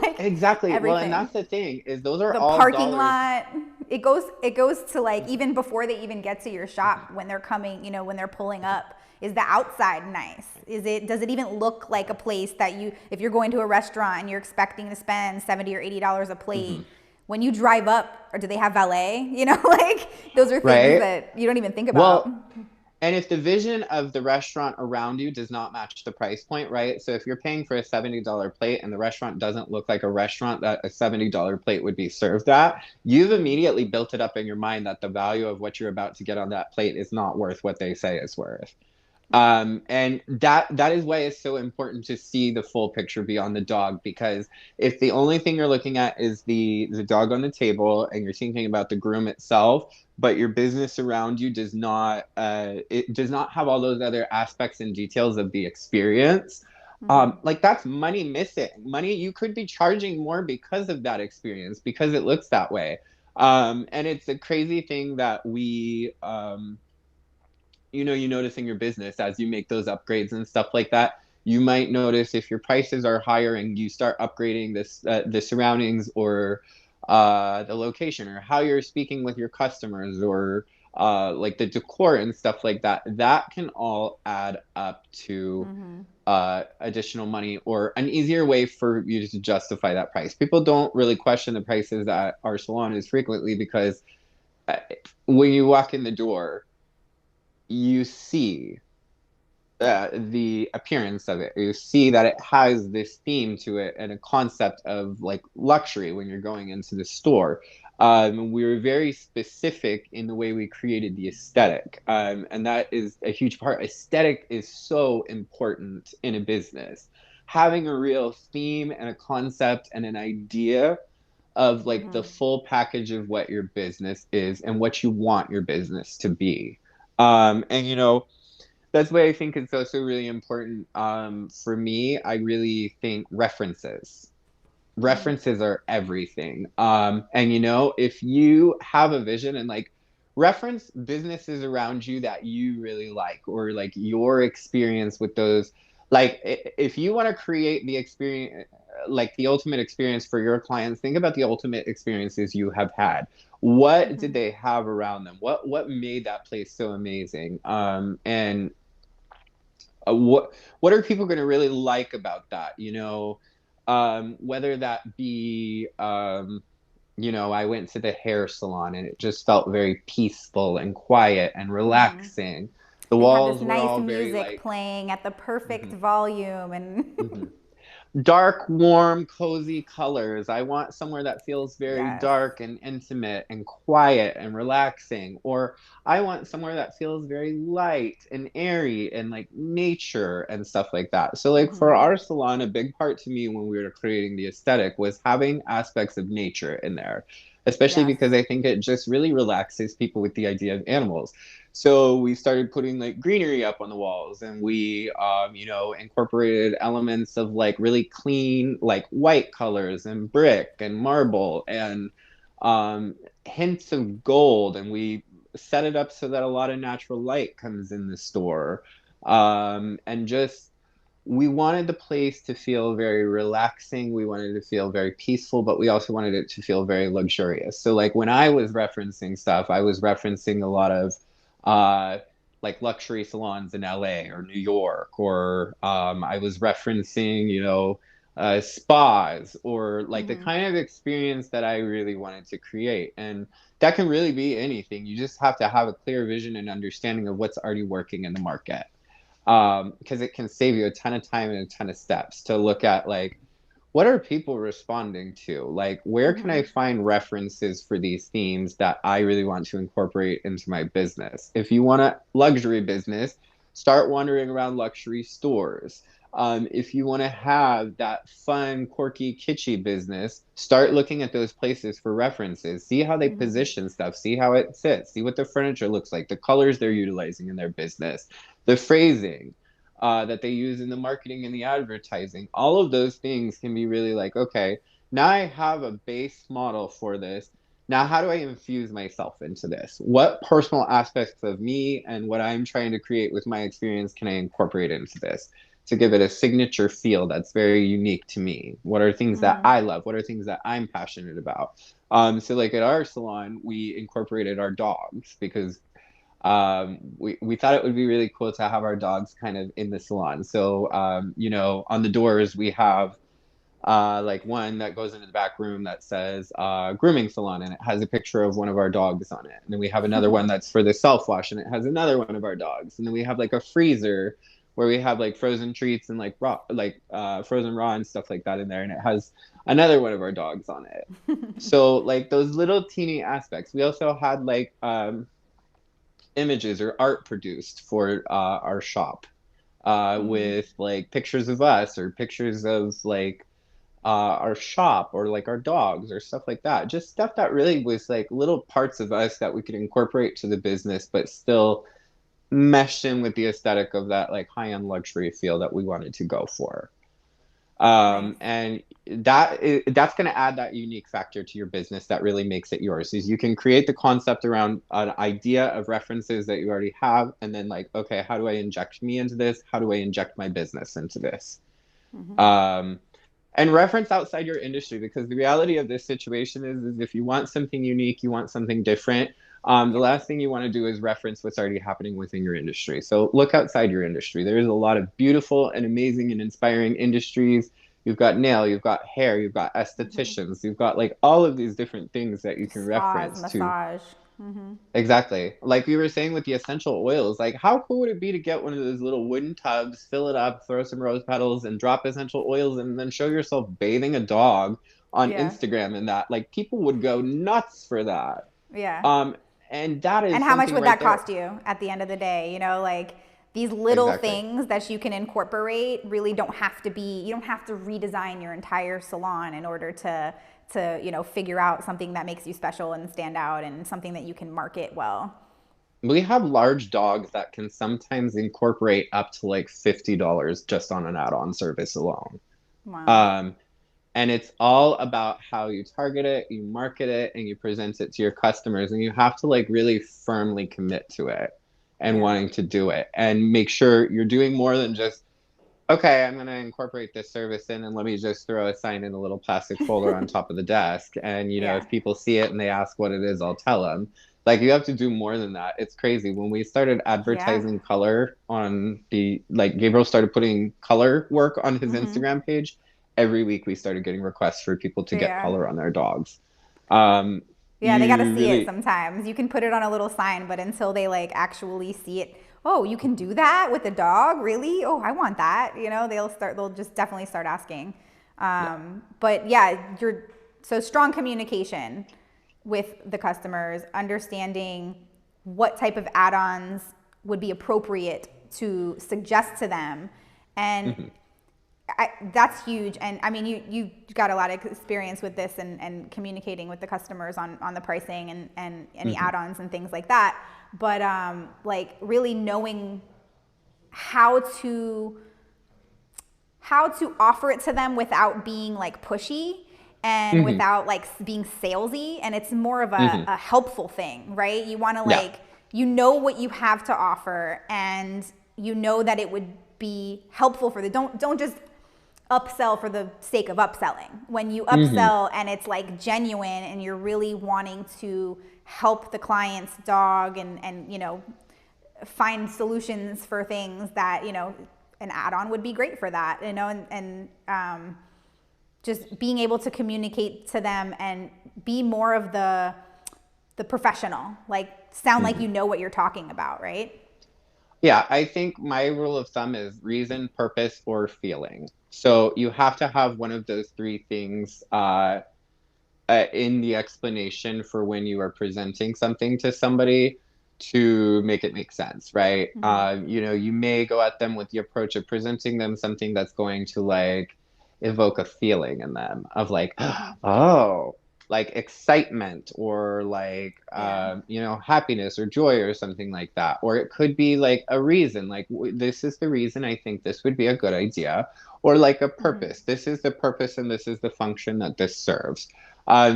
like exactly. Well, and everything. that's the thing is those are The all parking dollars. lot, it goes to, like, even before they even get to your shop, when they're coming, when they're pulling up. Is the outside nice? Does it even look like a place that if you're going to a restaurant and you're expecting to spend $70 or $80 a Mhm. plate, when you drive up, or do they have valet? Like, those are things Right? that you don't even think about. Well, and if the vision of the restaurant around you does not match the price point, right? So if you're paying for a $70 plate and the restaurant doesn't look like a restaurant that a $70 plate would be served at, you've immediately built it up in your mind that the value of what you're about to get on that plate is not worth what they say it's worth. And that is why it's so important to see the full picture beyond the dog, because if the only thing you're looking at is the dog on the table and you're thinking about the groom itself, but your business around you does not have all those other aspects and details of the experience, like that's money missing. Money you could be charging more because of that experience, because it looks that way. And it's a crazy thing that you notice in your business as you make those upgrades and stuff like that. You might notice if your prices are higher and you start upgrading the surroundings, or the location, or how you're speaking with your customers, or like the decor and stuff like that. That can all add up to additional money, or an easier way for you to justify that price. People don't really question the prices at our salon as frequently because uh, when you walk in the door, you see the appearance of it. You see that it has this theme to it and a concept of like luxury when you're going into the store. We were very specific in the way we created the aesthetic, and that is a huge part. Aesthetic is so important in a business. Having a real theme and a concept and an idea of like the full package of what your business is and what you want your business to be. And that's why I think it's also really important. For me, I really think references. References are everything. And if you have a vision and like reference businesses around you that you really like, or like your experience with those, like if you want to create the experience, like the ultimate experience for your clients, think about the ultimate experiences you have had. What did they have around them? What made that place so amazing? And what are people going to really like about that? Whether that be I went to the hair salon and it just felt very peaceful and quiet and relaxing. The They have this walls were nice all very music like playing at the perfect mhm, volume, and mhm. Dark, warm, cozy colors. I want somewhere that feels very yes. dark and intimate and quiet and relaxing. Or I want somewhere that feels very light and airy and like nature and stuff like that. So, like for our salon, a big part to me when we were creating the aesthetic was having aspects of nature in there, especially Yes. because I think it just really relaxes people with the idea of animals. So we started putting like greenery up on the walls, and we, incorporated elements of like really clean, like white colors and brick and marble and um, hints of gold. And we set it up so that a lot of natural light comes in the store. And just we wanted the place to feel very relaxing. We wanted it to feel very peaceful, but we also wanted it to feel very luxurious. So, like when I was referencing stuff, I was referencing a lot of uh, like luxury salons in LA or New York, or I was referencing, spas, or like the Mm-hmm. kind of experience that I really wanted to create. And that can really be anything. You just have to have a clear vision and understanding of what's already working in the market. Because it can save you a ton of time and a ton of steps to look at, like, what are people responding to? Like, where can Mm-hmm. I find references for these themes that I really want to incorporate into my business? If you want a luxury business, start wandering around luxury stores. If you want to have that fun, quirky, kitschy business, start looking at those places for references. See how they Mm-hmm. position stuff, see how it sits, see what the furniture looks like, the colors they're utilizing in their business, the phrasing that they use in the marketing and the advertising. All of those things can be really like, okay, now I have a base model for this. Now, how do I infuse myself into this? What personal aspects of me and what I'm trying to create with my experience can I incorporate into this to give it a signature feel that's very unique to me? What are things that Mm-hmm. I love? What are things that I'm passionate about? So, like at our salon, we incorporated our dogs because we thought it would be really cool to have our dogs kind of in the salon. So, on the doors, we have like one that goes into the back room that says grooming salon, and it has a picture of one of our dogs on it. And then we have another one that's for the self wash, and it has another one of our dogs. And then we have like a freezer where we have like frozen treats and like raw, like frozen raw and stuff like that in there, and it has another one of our dogs on it. So like those little teeny aspects. We also had like images or art produced for our shop Mm-hmm. with like pictures of us or pictures of like our shop or like our dogs or stuff like that. Just stuff that really was like little parts of us that we could incorporate to the business, but still meshed in with the aesthetic of that like high-end luxury feel that we wanted to go for. Nice. And that's going to add that unique factor to your business that really makes it yours. Is you can create the concept around an idea of references that you already have, and then like, okay, how do I inject me into this? How do I inject my business into this? Mm-hmm. Um, and reference outside your industry, because the reality of this situation is if you want something unique, you want something different. The Yeah. last thing you want to do is reference what's already happening within your industry. So look outside your industry. There's a lot of beautiful and amazing and inspiring industries. You've got nail, you've got hair, you've got Mm-hmm. estheticians, you've got like all of these different things that you can Spas, reference to. massage. Mm-hmm. Exactly. Like we were saying with the essential oils, like how cool would it be to get one of those little wooden tubs, fill it up, throw some rose petals, and drop essential oils, and then show yourself bathing a dog on Yeah. Instagram and that? Like people would go nuts for that. Yeah. Um, and that And is how much something would right that there. cost you at the end of the day? You know, like these little Exactly. things that you can incorporate really don't have to be, you don't have to redesign your entire salon in order to figure out something that makes you special and stand out and something that you can market well. We have large dogs that can sometimes incorporate up to like $50 just on an add-on service alone. Wow. Um, And it's all about how you target it, you market it, and you present it to your customers. And you have to like really firmly commit to it and Yeah. wanting to do it and make sure you're doing more than just, okay, I'm going to incorporate this service in and let me just throw a sign in a little plastic folder on top of the desk. And, Yeah. if people see it and they ask what it is, I'll tell them. Like, you have to do more than that. It's crazy. When we started Yeah. advertising color on like, Gabriel started putting color work on his Mm-hmm. Instagram page. Every week we started getting requests for people to get Yeah. color on their dogs. Um, Yeah, they got to you see it really, sometimes. You can put it on a little sign, but until they like actually see it, oh, you can do that with a dog? Really? Oh, I want that. They'll just definitely start asking. yeah. But yeah, so strong communication with the customers, understanding what type of add-ons would be appropriate to suggest to them. And Mhm, that's huge. And I mean, you got a lot of experience with this and communicating with the customers on the pricing and any mhm, add-ons and things like that. But like really knowing how to offer it to them without being like pushy and mhm, without like being salesy. And it's more of mhm. a helpful thing, right? You want to Yeah. like, what you have to offer and that it would be helpful for the, don't just upsell for the sake of upselling. When you Mhm, upsell and it's like genuine and you're really wanting to help the client's dog and find solutions for things that, an add-on would be great for that, and just being able to communicate to them and be more of the professional, like sound like you know what you're talking about, right? Yeah, I think my rule of thumb is reason, purpose, or feeling. So you have to have one of those three things in the explanation for when you are presenting something to somebody to make it make sense, right? You may go at them with the approach of presenting them something that's going to like evoke a feeling in them of like, oh, like excitement or like, Yeah. happiness or joy or something like that. Or it could be like a reason, like, this is the reason I think this would be a good idea. Or like a purpose. This is the purpose and this is the function that this serves.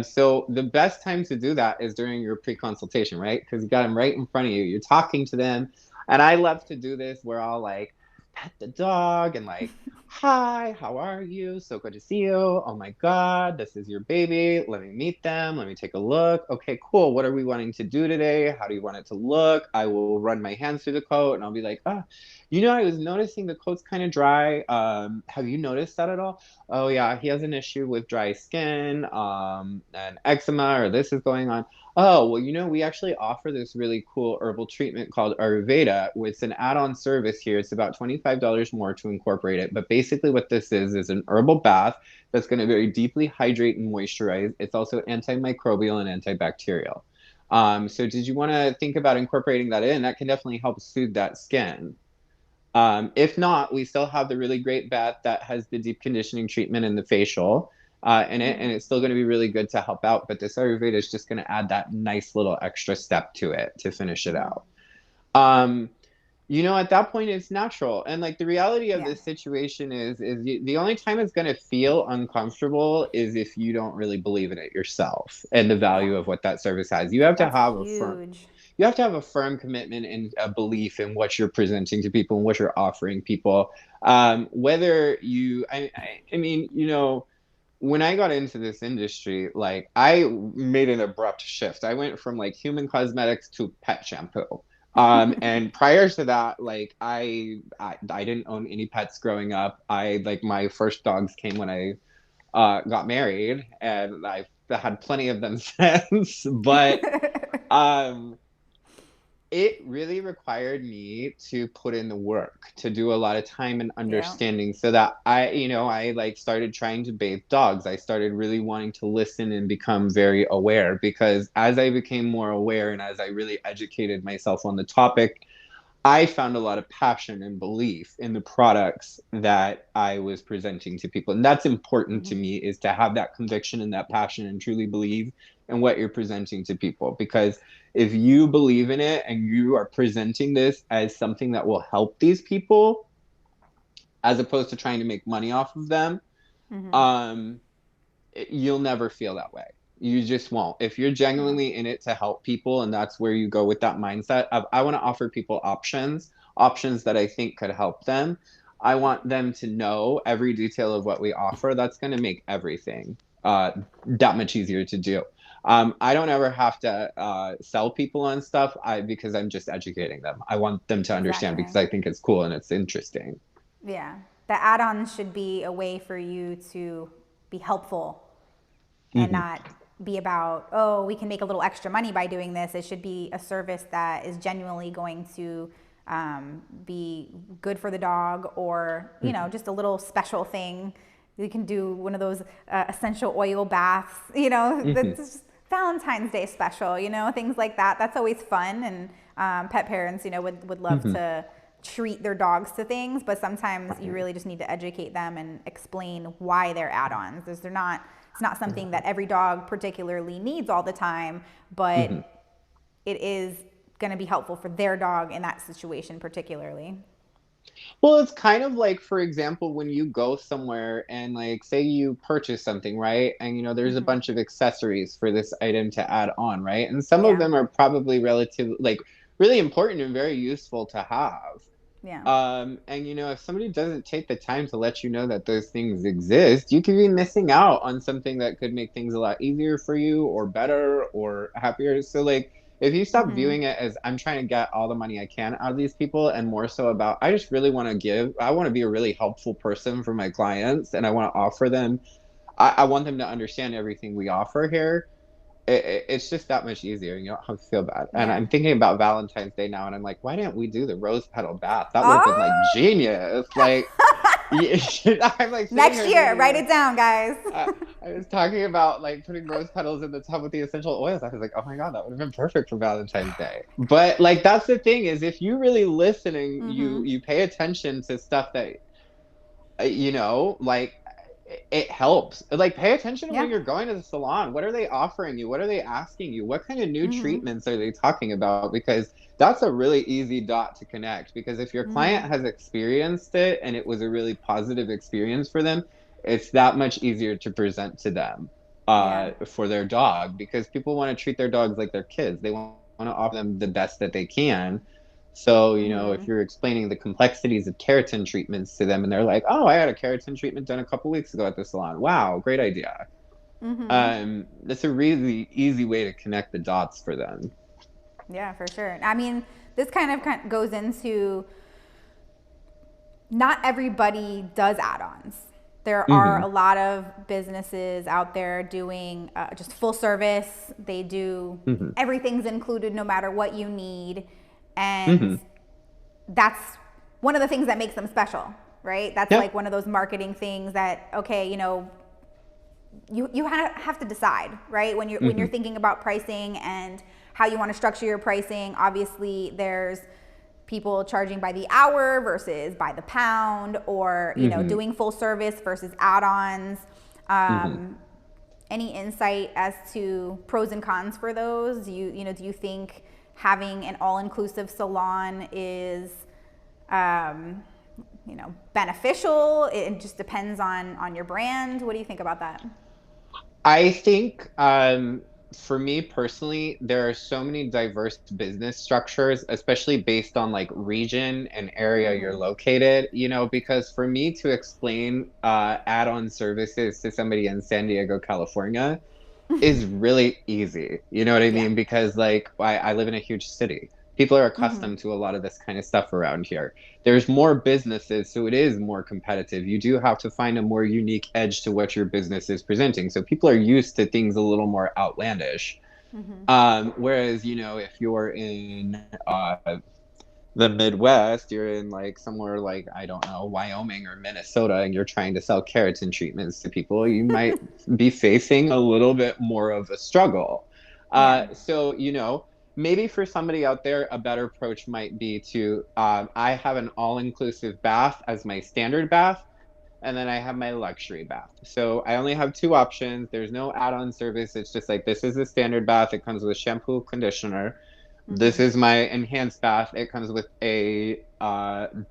So the best time to do that is during your pre-consultation, right? Because you got them right in front of you. You're talking to them. And I love to do this where I'll like pet the dog and like, hi, how are you? So good to see you. Oh my God, this is your baby. Let me meet them. Let me take a look. Okay, cool. What are we wanting to do today? How do you want it to look? I will run my hands through the coat and I'll be like, I was noticing the coat's kind of dry. Have you noticed that at all? Oh yeah, he has an issue with dry skin, and eczema, or this is going on. Oh, well, we actually offer this really cool herbal treatment called Ayurveda. It's an add-on service here. It's about $25 more to incorporate it. But basically what this is an herbal bath that's going to very deeply hydrate and moisturize. It's also antimicrobial and antibacterial. So did you want to think about incorporating that in? That can definitely help soothe that skin. If not, we still have the really great bath that has the deep conditioning treatment and the facial in it, and it's still going to be really good to help out. But this Ayurveda is just going to add that nice little extra step to it to finish it out. Um, at that point, it's natural. And like the reality of Yeah. this situation is the only time it's going to feel uncomfortable is if you don't really believe in it yourself and the Yeah. value of what that service has. You have to That's have a firm huge. you have to have a firm commitment and a belief in what you're presenting to people and what you're offering people. Whether you, I mean, when I got into this industry, like I made an abrupt shift. I went from like human cosmetics to pet shampoo. And prior to that, like I didn't own any pets growing up. I like my first dogs came when I got married, and I've had plenty of them since. But um, it really required me to put in the work, to do a lot of time and Yeah. understanding so that I like started trying to bathe dogs. I started really wanting to listen and become very aware, because as I became more aware and as I really educated myself on the topic, I found a lot of passion and belief in the products that I was presenting to people. And that's important to me, is to have that conviction and that passion and truly believe in what you're presenting to people. Because if you believe in it and you are presenting this as something that will help these people, as opposed to trying to make money off of them, um, you'll never feel that way. You just won't. If you're Yeah. genuinely in it to help people, and that's where you go with that mindset of, I want to offer people options that I think could help them. I want them to know every detail of what we offer. That's going to make everything that much easier to do. I don't ever have to sell people on stuff because I'm just educating them. I want them to understand Exactly. because I think it's cool and it's interesting. Yeah. The add-ons should be a way for you to be helpful and Hmm. not be about, oh, we can make a little extra money by doing this. It should be a service that is genuinely going to be good for the dog, or, just a little special thing. You can do one of those essential oil baths, Hmm. that's just Valentine's Day special, things like that. That's always fun. And pet parents, would love Hmm. to treat their dogs to things, but sometimes you really just need to educate them and explain why they're add-ons. It's not something that every dog particularly needs all the time, Hmm. but it is going to be helpful for their dog in that situation particularly. Well, it's kind of like, for example, when you go somewhere and, like, say you purchase something, right? And, there's a bunch of accessories for this item to add on, right? And some of Yeah. them are probably relative, like, really important and very useful to have. Yeah. And, if somebody doesn't take the time to let you know that those things exist, you could be missing out on something that could make things a lot easier for you or better or happier. So, like, if you stop viewing it as I'm trying to get all the money I can out of these people, and more so about I just really want to give, I want to be a really helpful person for my clients, and I want to offer them I want them to understand everything we offer here. It's just that much easier. You don't have to feel bad. And Yeah. I'm thinking about Valentine's Day now, and I'm like, why didn't we do the rose petal bath? That would have been like Oh, genius. Like, yeah, I'm like sitting next here year, thinking write like it down, guys. I was talking about like putting rose petals in the tub with the essential oils. I was like, oh my God, that would have been perfect for Valentine's Day. But like that's the thing is if you really listening, Mm-hmm. you pay attention to stuff that like it helps. Like pay attention Yeah. when you're going to the salon. What are they offering you? What are they asking you? What kind of new Mm-hmm. treatments are they talking about? Because that's a really easy dot to connect. Because if your Mm-hmm. client has experienced it and it was a really positive experience for them, it's that much easier to present to them Yeah. for their dog. Because people want to treat their dogs like their kids. They want to offer them the best that they can. So, Mm-hmm. if you're explaining the complexities of keratin treatments to them and they're like, oh, I had a keratin treatment done a couple weeks ago at the salon. Wow, great idea. Mm-hmm. That's a really easy way to connect the dots for them. Yeah, for sure. I mean, this kind of goes into not everybody does add-ons. There are Mm-hmm. a lot of businesses out there doing just full service. They do Mm-hmm. everything's included no matter what you need. And Mm-hmm. that's one of the things that makes them special, right? That's Yeah. like one of those marketing things that, okay, you have to decide, right? When Mm-hmm. you're thinking about pricing and how you want to structure your pricing, obviously there's people charging by the hour versus by the pound, or Mm-hmm. doing full service versus add-ons. Mm-hmm. Any insight as to pros and cons for those? Do you think having an all-inclusive salon is beneficial? It just depends on your brand. What do you think about that? I think for me personally, there are so many diverse business structures, especially based on like region and area you're Mm-hmm. located, because for me to explain add-on services to somebody in San Diego, California, is really easy. You know what I Yeah. mean? Because like I live in a huge city. People are Mm-hmm. accustomed to a lot of this kind of stuff around here. There's more businesses, so it is more competitive. You do have to find a more unique edge to what your business is presenting. So people are used to things a little more outlandish. Mm-hmm. Whereas, if you're in the Midwest, you're in like somewhere like, I don't know, Wyoming or Minnesota, and you're trying to sell keratin treatments to people, you might be facing a little bit more of a struggle. Yeah. So, maybe for somebody out there, a better approach might be to I have an all inclusive bath as my standard bath. And then I have my luxury bath. So I only have two options. There's no add on service. It's just like this is the standard bath. It comes with shampoo, conditioner. This Mm-hmm. is my enhanced bath. It comes with a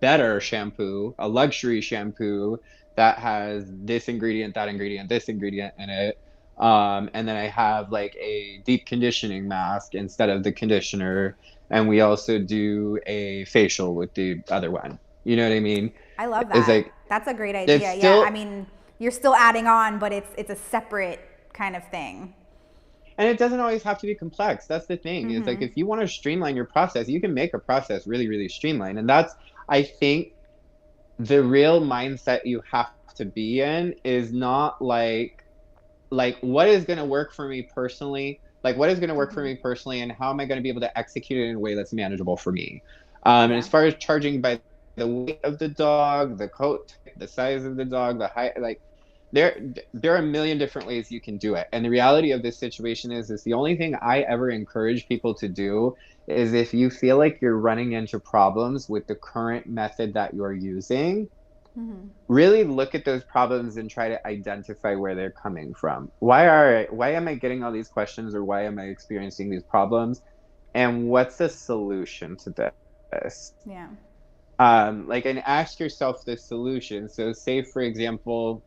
better shampoo, a luxury shampoo that has this ingredient, that ingredient, this ingredient in it. And then I have like a deep conditioning mask instead of the conditioner. And we also do a facial with the other one. You know what I mean? I love It's that. like, That's a great it's idea. Yeah. I still, mean, you're still adding on, but it's a separate kind of thing. and it doesn't always have to be complex. That's the thing is like, Mm-hmm. if you want to streamline your process, you can make a process really, really streamlined. And that's, I think, the real mindset you have to be in is not like what is going to work for me personally, like what is going to work for Mm-hmm. me personally, and how am I going to be able to execute it in a way that's manageable for me. And Yeah. as far as charging by the weight of the dog, the coat type, the size of the dog, the height, like there there are a million different ways you can do it. And the reality of this situation is the only thing I ever encourage people to do is if you feel like you're running into problems with the current method that you're using, Mm-hmm. really look at those problems and try to identify where they're coming from. Why am I getting all these questions, or why am I experiencing these problems? And what's the solution to this? Yeah. And ask yourself the solution. So say for example,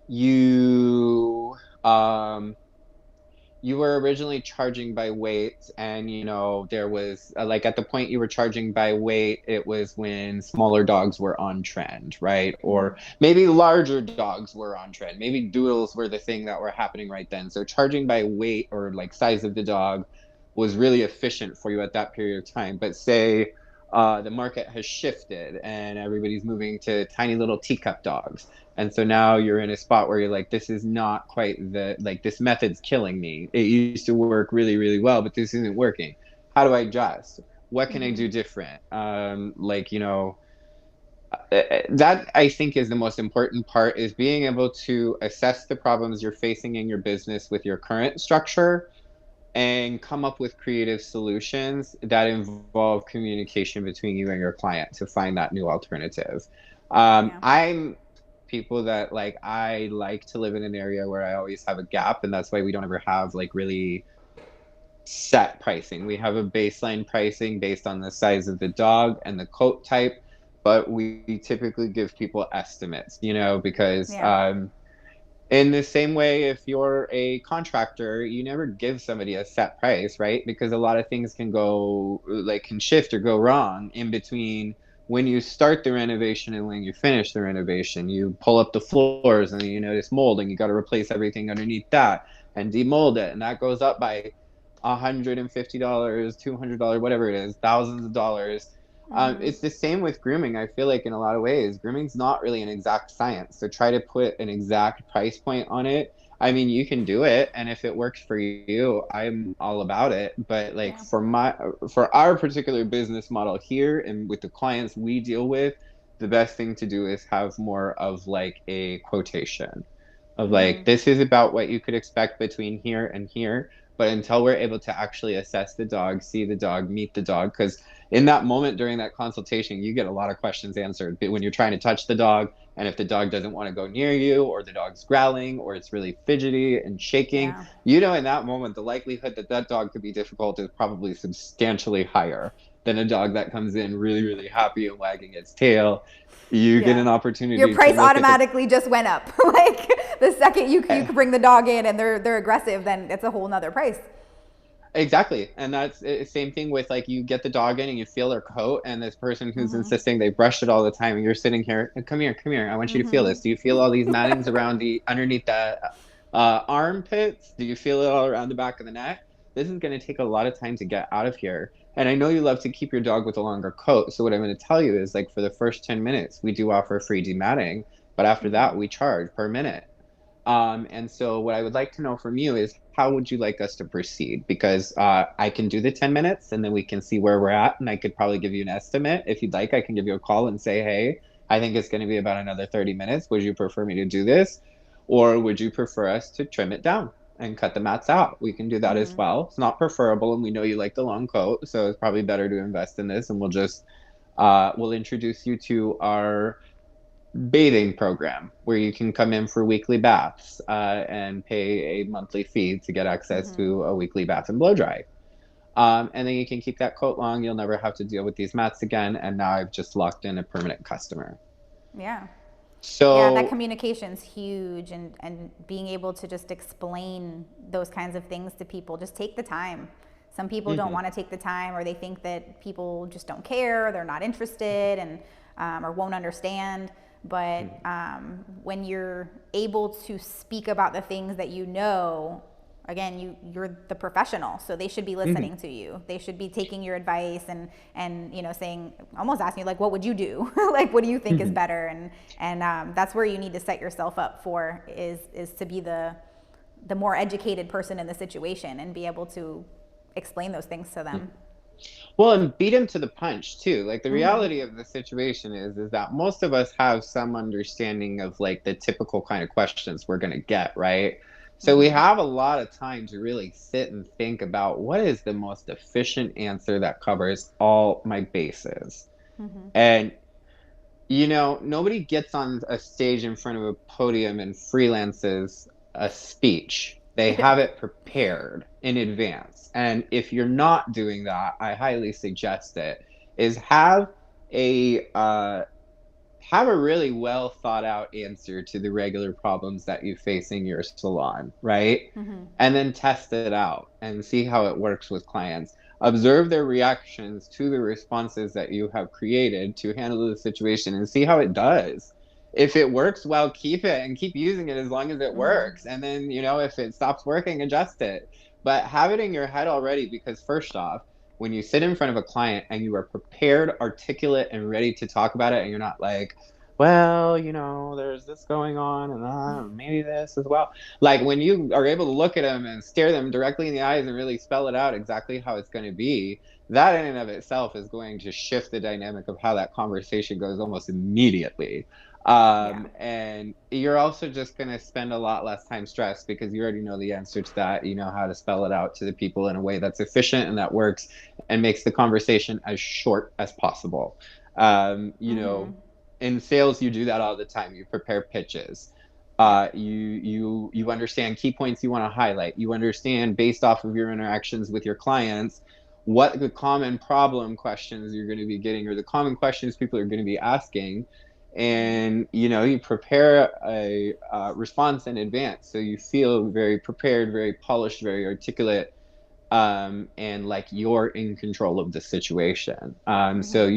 you you were originally charging by weight, and there was like at the point you were charging by weight, it was when smaller dogs were on trend, right? Mm-hmm. Or maybe larger dogs were on trend, maybe doodles were the thing that were happening right then. So charging by weight or like size of the dog was really efficient for you at that period of time. But say the market has shifted and everybody's moving to tiny little teacup dogs. And so now you're in a spot where you're like, this is not quite like this method's killing me. It used to work really, really well, but this isn't working. How do I adjust? What can I do different? That I think is the most important part, is being able to assess the problems you're facing in your business with your current structure and come up with creative solutions that involve communication between you and your client to find that new alternative. Yeah. I'm people that like, I like to live in an area where I always have a gap, and that's why we don't ever have like really set pricing. We have a baseline pricing based on the size of the dog and the coat type, but we typically give people estimates, because Yeah. in the same way, if you're a contractor, you never give somebody a set price, right? Because a lot of things can shift or go wrong in between when you start the renovation and when you finish the renovation. You pull up the floors and you notice mold, and you got to replace everything underneath that and demold it. And that goes up by $150, $200, whatever it is, thousands of dollars. It's the same with grooming. I feel like in a lot of ways, grooming's not really an exact science. So try to put an exact price point on it. I mean, you can do it, and if it works for you, I'm all about it. But like Yeah. for our particular business model here and with the clients we deal with, the best thing to do is have more of like a quotation of like, this is about what you could expect between here and here. But until we're able to actually assess the dog, see the dog, meet the dog, because in that moment during that consultation, you get a lot of questions answered. But when you're trying to touch the dog, and if the dog doesn't want to go near you, or the dog's growling, or it's really fidgety and shaking, Yeah. in that moment, the likelihood that that dog could be difficult is probably substantially higher than a dog that comes in really, really happy and wagging its tail. You get Yeah. an Your opportunity to price look at the automatically just went up. Like the second you bring the dog in and they're aggressive, then it's a whole nother price. Exactly. And that's the same thing with like, you get the dog in and you feel their coat, and this person who's insisting they brush it all the time, and you're sitting here, come here, come here. I want you to feel this. Do you feel all these mattings underneath the armpits? Do you feel it all around the back of the neck? This is going to take a lot of time to get out of here. And I know you love to keep your dog with a longer coat. So what I'm going to tell you is like, for the first 10 minutes, we do offer free dematting, but after that we charge per minute. And so what I would like to know from you is, how would you like us to proceed? Because I can do the 10 minutes and then we can see where we're at. And I could probably give you an estimate. If you'd like, I can give you a call and say, hey, I think it's going to be about another 30 minutes. Would you prefer me to do this? Or would you prefer us to trim it down and cut the mats out? We can do that as well. It's not preferable. And we know you like the long coat. So it's probably better to invest in this. And we'll introduce you to our bathing program, where you can come in for weekly baths and pay a monthly fee to get access to a weekly bath and blow dry. And then you can keep that coat long. You'll never have to deal with these mats again. And now I've just locked in a permanent customer. Yeah. Yeah, that So, communication's huge, and being able to just explain those kinds of things to people. Just take the time. Some people don't want to take the time, or they think that people just don't care, they're not interested, and or won't understand. But when you're able to speak about the things that you know, again, you're the professional, so they should be listening to you. They should be taking your advice and saying, almost asking you, like, what would you do? Like, what do you think is better? And that's where you need to set yourself up for, is to be the more educated person in the situation and be able to explain those things to them. well, and beat him to the punch too. Like, the reality of the situation is that most of us have some understanding of like the typical kind of questions we're going to get, right? So we have a lot of time to really sit and think about, what is the most efficient answer that covers all my bases. And nobody gets on a stage in front of a podium and freelances a speech. They Yeah. have it prepared in advance. And if you're not doing that, I highly suggest it, is have a really well thought out answer to the regular problems that you face in your salon, right? And then test it out and see how it works with clients. Observe their reactions to the responses that you have created to handle the situation, and see how it does. If it works well, keep it and keep using it as long as it works. And then, if it stops working, adjust it. But have it in your head already, because first off, when you sit in front of a client and you are prepared, articulate, and ready to talk about it, and you're not like, well, there's this going on, and maybe this as well. Like when you are able to look at them and stare them directly in the eyes and really spell it out exactly how it's going to be, that in and of itself is going to shift the dynamic of how that conversation goes almost immediately. Yeah. And you're also just going to spend a lot less time stressed because you already know the answer to that. You know how to spell it out to the people in a way that's efficient and that works and makes the conversation as short as possible. In sales, you do that all the time. You prepare pitches. Yeah. You understand key points you want to highlight. You understand based off of your interactions with your clients what the common problem questions you're going to be getting or the common questions people are going to be asking, and you prepare a response in advance so you feel very prepared, very polished, very articulate, and like you're in control of the situation. So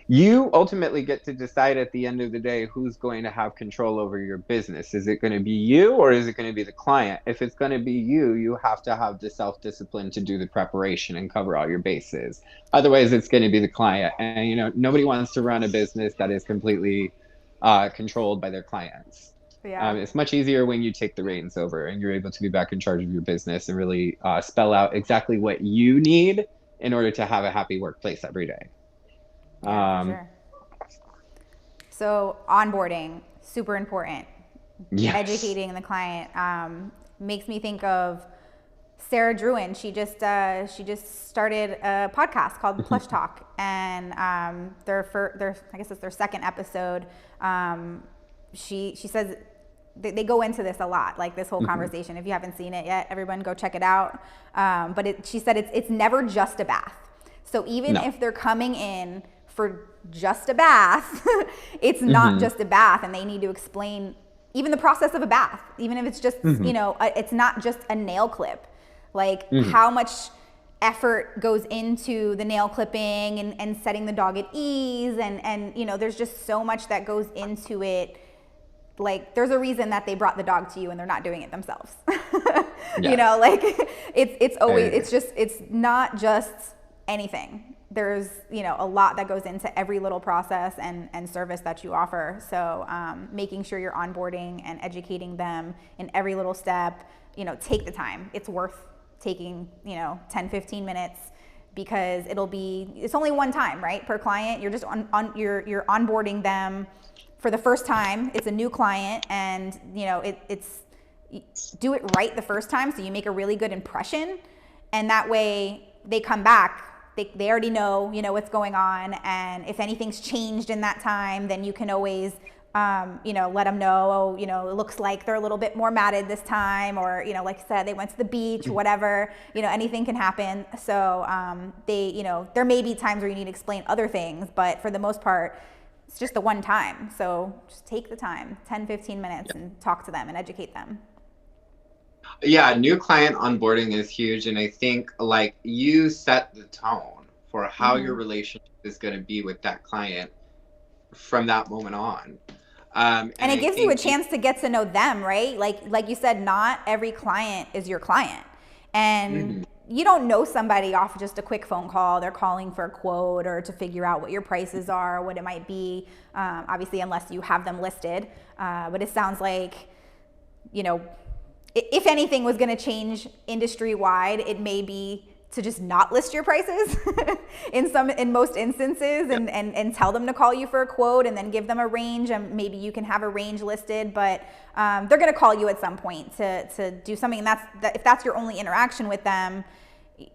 you ultimately get to decide at the end of the day who's going to have control over your business. Is it going to be you or is it going to be the client? If it's going to be you, you have to have the self-discipline to do the preparation and cover all your bases. Otherwise, it's going to be the client. And, nobody wants to run a business that is completely controlled by their clients. Yeah. It's much easier when you take the reins over and you're able to be back in charge of your business and really spell out exactly what you need in order to have a happy workplace every day. Yeah, for sure. So onboarding, super important. Yes. Educating the client makes me think of Sarah Druin. She just started a podcast called Plush Talk, and their I guess it's their second episode. She says they go into this a lot, like this whole conversation. If you haven't seen it yet, everyone go check it out. But she said it's never just a bath. So even if they're coming in for just a bath, it's not just a bath, and they need to explain even the process of a bath, even if it's just, it's not just a nail clip, like how much effort goes into the nail clipping and setting the dog at ease. And there's just so much that goes into it. Like there's a reason that they brought the dog to you and they're not doing it themselves. It's always, it's not just anything. There's, a lot that goes into every little process and service that you offer. So making sure you're onboarding and educating them in every little step, take the time. It's worth taking, 10, 15 minutes because it's only one time, right? Per client. You're just you're onboarding them for the first time. It's a new client, and it's do it right the first time. So you make a really good impression, and that way they come back. They already know, what's going on, and if anything's changed in that time, then you can always, let them know, it looks like they're a little bit more matted this time, or, like I said, they went to the beach, whatever, anything can happen. So there may be times where you need to explain other things, but for the most part, it's just the one time. So just take the time, 10, 15 minutes, and talk to them and educate them. Yeah, new client onboarding is huge. And I think like you set the tone for how your relationship is going to be with that client from that moment on. And it gives you a chance to get to know them, right? Like you said, not every client is your client. And you don't know somebody off just a quick phone call. They're calling for a quote or to figure out what your prices are, what it might be, obviously, unless you have them listed. But it sounds like, if anything was going to change industry-wide, it may be to just not list your prices in most instances, and tell them to call you for a quote and then give them a range, and maybe you can have a range listed, but they're going to call you at some point to do something. And if that's your only interaction with them,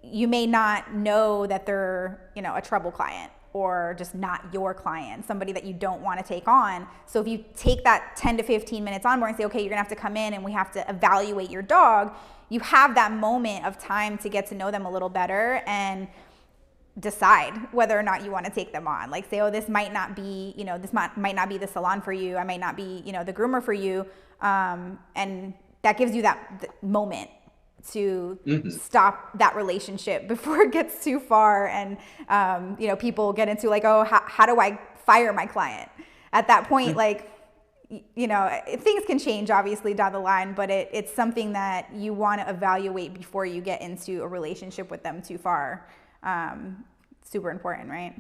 you may not know that they're a trouble client, or just not your client, somebody that you don't want to take on. So if you take that 10 to 15 minutes on board and say, okay, you're gonna have to come in and we have to evaluate your dog, you have that moment of time to get to know them a little better and decide whether or not you want to take them on. Like say, oh, this might not be, this might not be the salon for you. I might not be, the groomer for you. And that gives you that moment to stop that relationship before it gets too far, and people get into like, oh, how do I fire my client? At that point, like, things can change obviously down the line, but it's something that you want to evaluate before you get into a relationship with them too far. super important, right?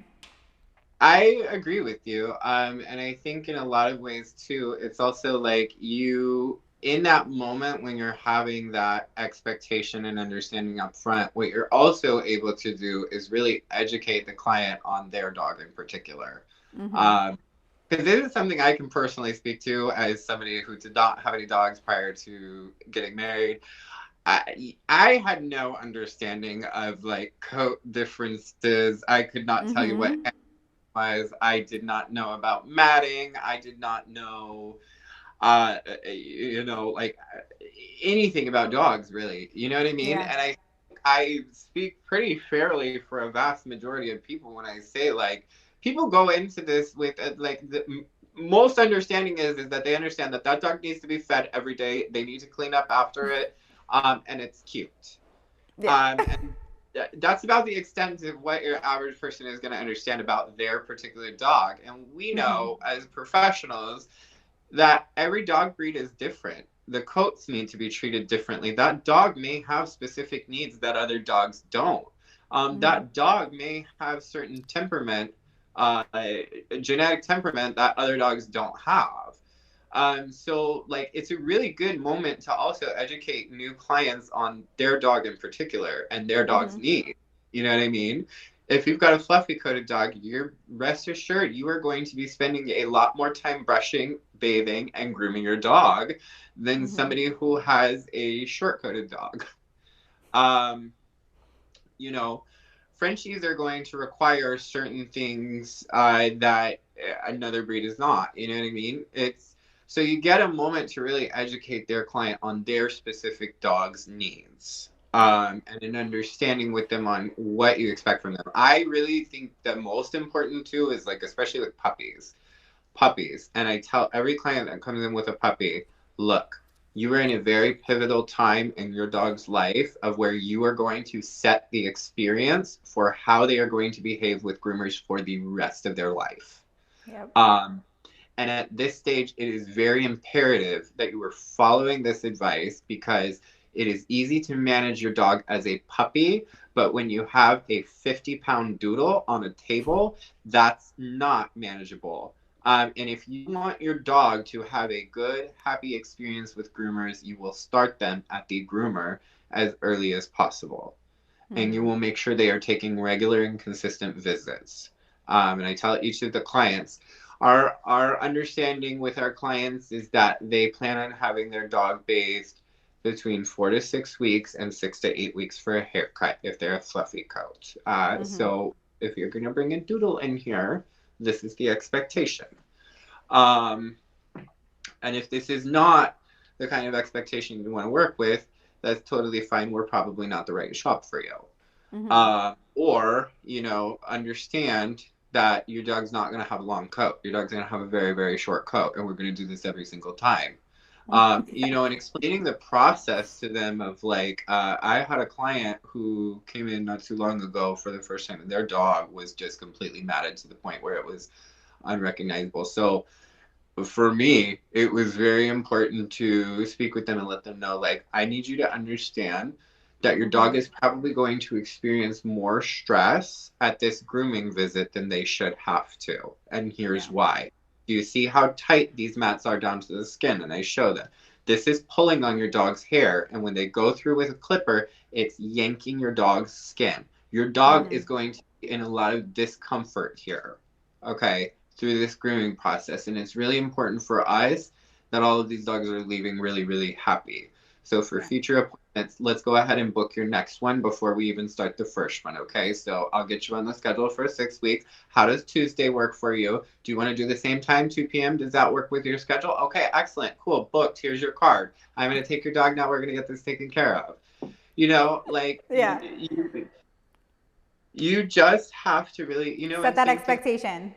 I agree with you. And I think in a lot of ways too, it's also like you, in that moment when you're having that expectation and understanding up front, what you're also able to do is really educate the client on their dog in particular. Because this is something I can personally speak to as somebody who did not have any dogs prior to getting married. I had no understanding of like coat differences. I could not tell you what was. I did not know about matting. I did not know, like anything about dogs, really. You know what I mean? Yeah. And I speak pretty fairly for a vast majority of people when I say like people go into this with like the most understanding is that they understand that that dog needs to be fed every day. They need to clean up after it, and it's cute. Yeah. And that's about the extent of what your average person is going to understand about their particular dog. And we know as professionals that every dog breed is different. The coats need to be treated differently. That dog may have specific needs that other dogs don't. That dog may have certain temperament, genetic temperament that other dogs don't have. So like it's a really good moment to also educate new clients on their dog in particular and their dog's needs. You know what I mean? If you've got a fluffy coated dog, you're rest assured you are going to be spending a lot more time brushing, bathing, and grooming your dog than somebody who has a short coated dog. Um, you know, Frenchies are going to require certain things that another breed is not. You know what I mean? It's so you get a moment to really educate their client on their specific dog's needs. And an understanding with them on what you expect from them. I really think the most important too is like, especially with puppies. And I tell every client that comes in with a puppy, look, you are in a very pivotal time in your dog's life of where you are going to set the experience for how they are going to behave with groomers for the rest of their life. Yep. And at this stage, it is very imperative that you are following this advice because it is easy to manage your dog as a puppy, but when you have a 50-pound doodle on a table, that's not manageable. And if you want your dog to have a good, happy experience with groomers, you will start them at the groomer as early as possible. And you will make sure they are taking regular and consistent visits. And I tell each of the clients, our understanding with our clients is that they plan on having their dog bathed between 4 to 6 weeks and 6 to 8 weeks for a haircut if they're a fluffy coat. So if you're going to bring a doodle in here, this is the expectation. And if this is not the kind of expectation you want to work with, that's totally fine. We're probably not the right shop for you. Or, understand that your dog's not going to have a long coat. Your dog's going to have a very, very short coat, and we're going to do this every single time. And explaining the process to them of like, I had a client who came in not too long ago for the first time, and their dog was just completely matted to the point where it was unrecognizable. So for me, it was very important to speak with them and let them know, like, I need you to understand that your dog is probably going to experience more stress at this grooming visit than they should have to. And here's why. Do you see how tight these mats are down to the skin? And I show them. This is pulling on your dog's hair. And when they go through with a clipper, it's yanking your dog's skin. Your dog is going to be in a lot of discomfort here, okay, through this grooming process. And it's really important for us that all of these dogs are leaving really, really happy. So for future appointments, let's go ahead and book your next one before we even start the first one, okay? So I'll get you on the schedule for 6 weeks. How does Tuesday work for you? Do you want to do the same time, 2 p.m.? Does that work with your schedule? Okay, excellent, cool, booked. Here's your card. I'm going to take your dog now. We're going to get this taken care of. You just have to really, set that expectation.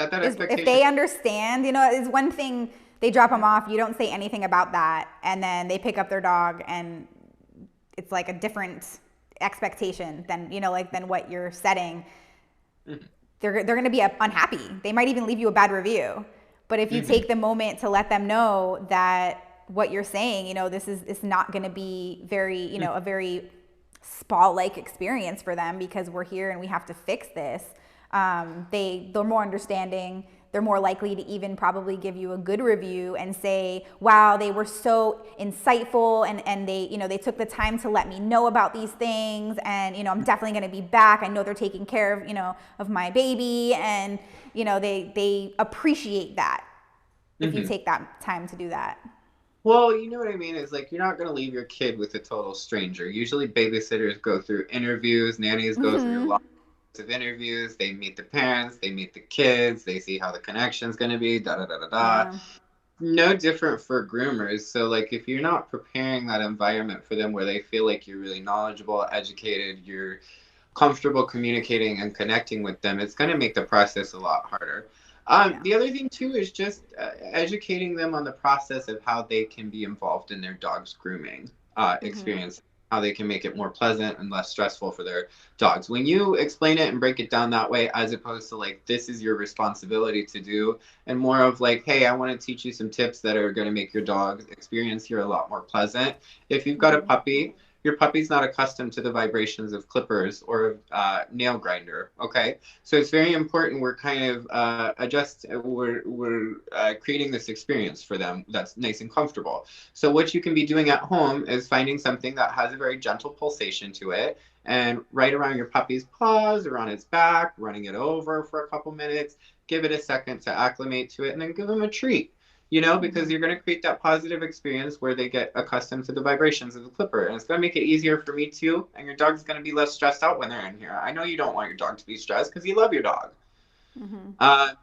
Set that expectation. If they understand, is one thing. They drop them off, you don't say anything about that, and then they pick up their dog and it's like a different expectation than, than what you're setting. They're going to be unhappy. They might even leave you a bad review. But if you take the moment to let them know that what you're saying, this is not going to be very, a very spa-like experience for them because we're here and we have to fix this, they're more understanding. They're more likely to even probably give you a good review and say, wow, they were so insightful and they, they took the time to let me know about these things. And, I'm definitely going to be back. I know they're taking care of, of my baby. And, they appreciate that if you Mm-hmm. take that time to do that. Well, you know what I mean? Is like you're not going to leave your kid with a total stranger. Usually babysitters go through interviews, nannies go through Mm-hmm. lots of interviews, they meet the parents, they meet the kids, they see how the connection's going to be, da da da da da. Yeah. No different for groomers. So like if you're not preparing that environment for them where they feel like you're really knowledgeable, educated, you're comfortable communicating and connecting with them, it's going to make the process a lot harder. Yeah. The other thing too is just educating them on the process of how they can be involved in their dog's grooming Mm-hmm. experience, how they can make it more pleasant and less stressful for their dogs. When you explain it and break it down that way, as opposed to like, this is your responsibility to do, and more of like, hey, I want to teach you some tips that are going to make your dog's experience here a lot more pleasant. If you've got a Mm-hmm. puppy, your puppy's not accustomed to the vibrations of clippers or nail grinder. Okay, so it's very important we're kind of we're creating this experience for them that's nice and comfortable. So what you can be doing at home is finding something that has a very gentle pulsation to it, and right around your puppy's paws or on its back, running it over for a couple minutes. Give it a second to acclimate to it, and then give them a treat, because Mm-hmm. you're going to create that positive experience where they get accustomed to the vibrations of the clipper. And it's going to make it easier for me too. And your dog's going to be less stressed out when they're in here. I know you don't want your dog to be stressed because you love your dog. Mm-hmm. Uh,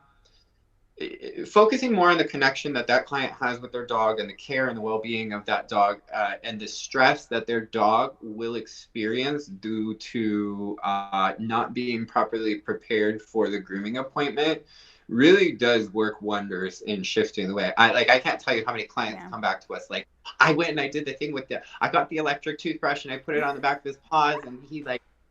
Focusing more on the connection that that client has with their dog and the care and the well-being of that dog, and the stress that their dog will experience due to not being properly prepared for the grooming appointment really does work wonders in shifting the way I can't tell you how many clients Yeah. come back to us like, I went and I did the thing with I got the electric toothbrush and I put it on the back of his paws, and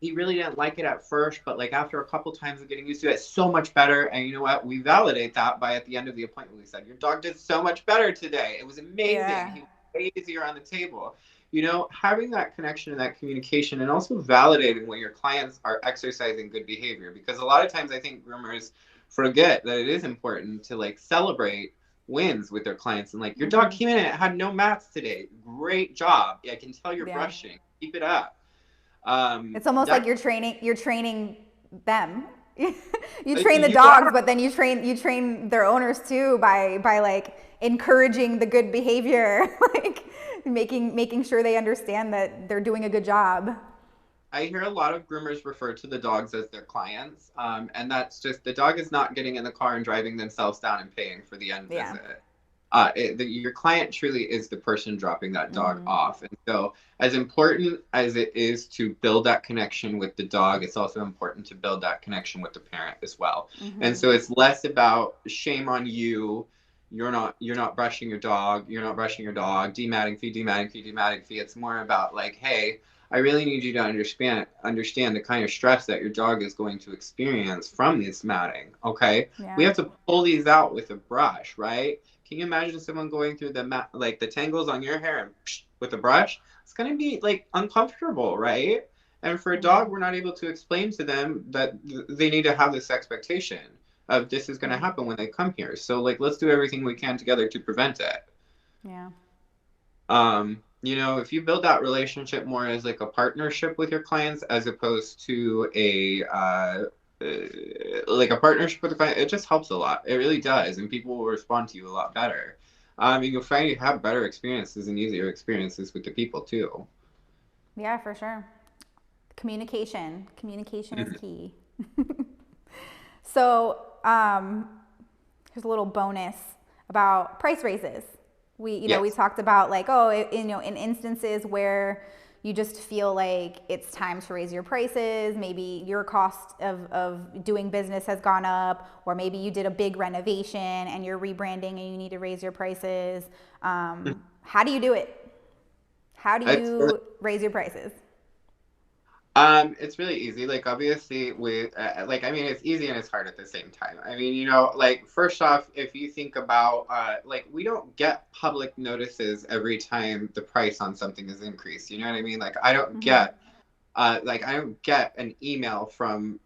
he really didn't like it at first, but like after a couple times of getting used to it, it's so much better. And you know what? We validate that by at the end of the appointment, we said, your dog did so much better today. It was amazing. Yeah. He was way easier on the table. Having that connection and that communication, and also validating when your clients are exercising good behavior. Because a lot of times I think groomers forget that it is important to like celebrate wins with their clients, and like, your dog Mm-hmm. came in and it had no mats today. Great job. I can tell you're Yeah. brushing. Keep it up. It's almost like That you're training them. You train the you dogs, are. but then you train their owners too by like encouraging the good behavior, like making sure they understand that they're doing a good job. I hear a lot of groomers refer to the dogs as their clients, and that's just, the dog is not getting in the car and driving themselves down and paying for the end Yeah. visit. Your client truly is the person dropping that dog Mm-hmm. off. And so, as important as it is to build that connection with the dog, it's also important to build that connection with the parent as well. And Mm-hmm. so, it's less about shame on you. You're not brushing your dog. You're not brushing your dog. Dematting fee, dematting fee, dematting fee. It's more about like, hey, I really need you to understand the kind of stress that your dog is going to experience from this matting. Okay, we Yeah. have to pull these out with a brush, right? Can you imagine someone going through like the tangles on your hair and with a brush? It's gonna be like uncomfortable, right? And for a dog, Mm-hmm. we're not able to explain to them that they need to have this expectation of this is gonna Mm-hmm. happen when they come here. So like, let's do everything we can together to prevent it. Yeah. If you build that relationship more as like a partnership with your clients as opposed to like a partnership with a client, it just helps a lot. It really does, and people will respond to you a lot better. You'll find you have better experiences and easier experiences with the people too. Yeah, for sure. Communication is Mhm. key. So, here's a little bonus about price raises. We Yes. talked about like, oh, in instances where you just feel like it's time to raise your prices, maybe your cost of doing business has gone up, or maybe you did a big renovation and you're rebranding and you need to raise your prices. How do you do it? How do It's you raise your prices? It's really easy. Like obviously, with like I mean, it's easy and it's hard at the same time. I mean, like first off, if you think about like we don't get public notices every time the price on something is increased. You know what I mean? Like I don't Mm-hmm. get Like, I don't get an email from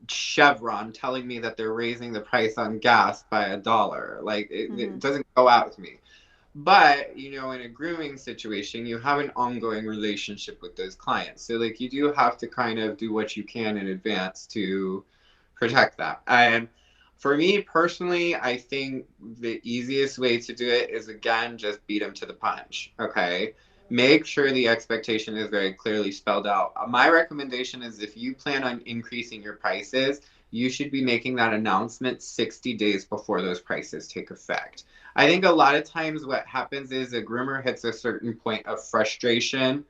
Chevron telling me that they're raising the price on gas by $1. Like, it doesn't go out to me. But, in a grooming situation, you have an ongoing relationship with those clients. So, like, you do have to kind of do what you can in advance to protect that. And for me personally, I think the easiest way to do it is, again, just beat them to the punch. Okay. Make sure the expectation is very clearly spelled out. My recommendation is, if you plan on increasing your prices, you should be making that announcement 60 days before those prices take effect. I think a lot of times what happens is a groomer hits a certain point of frustration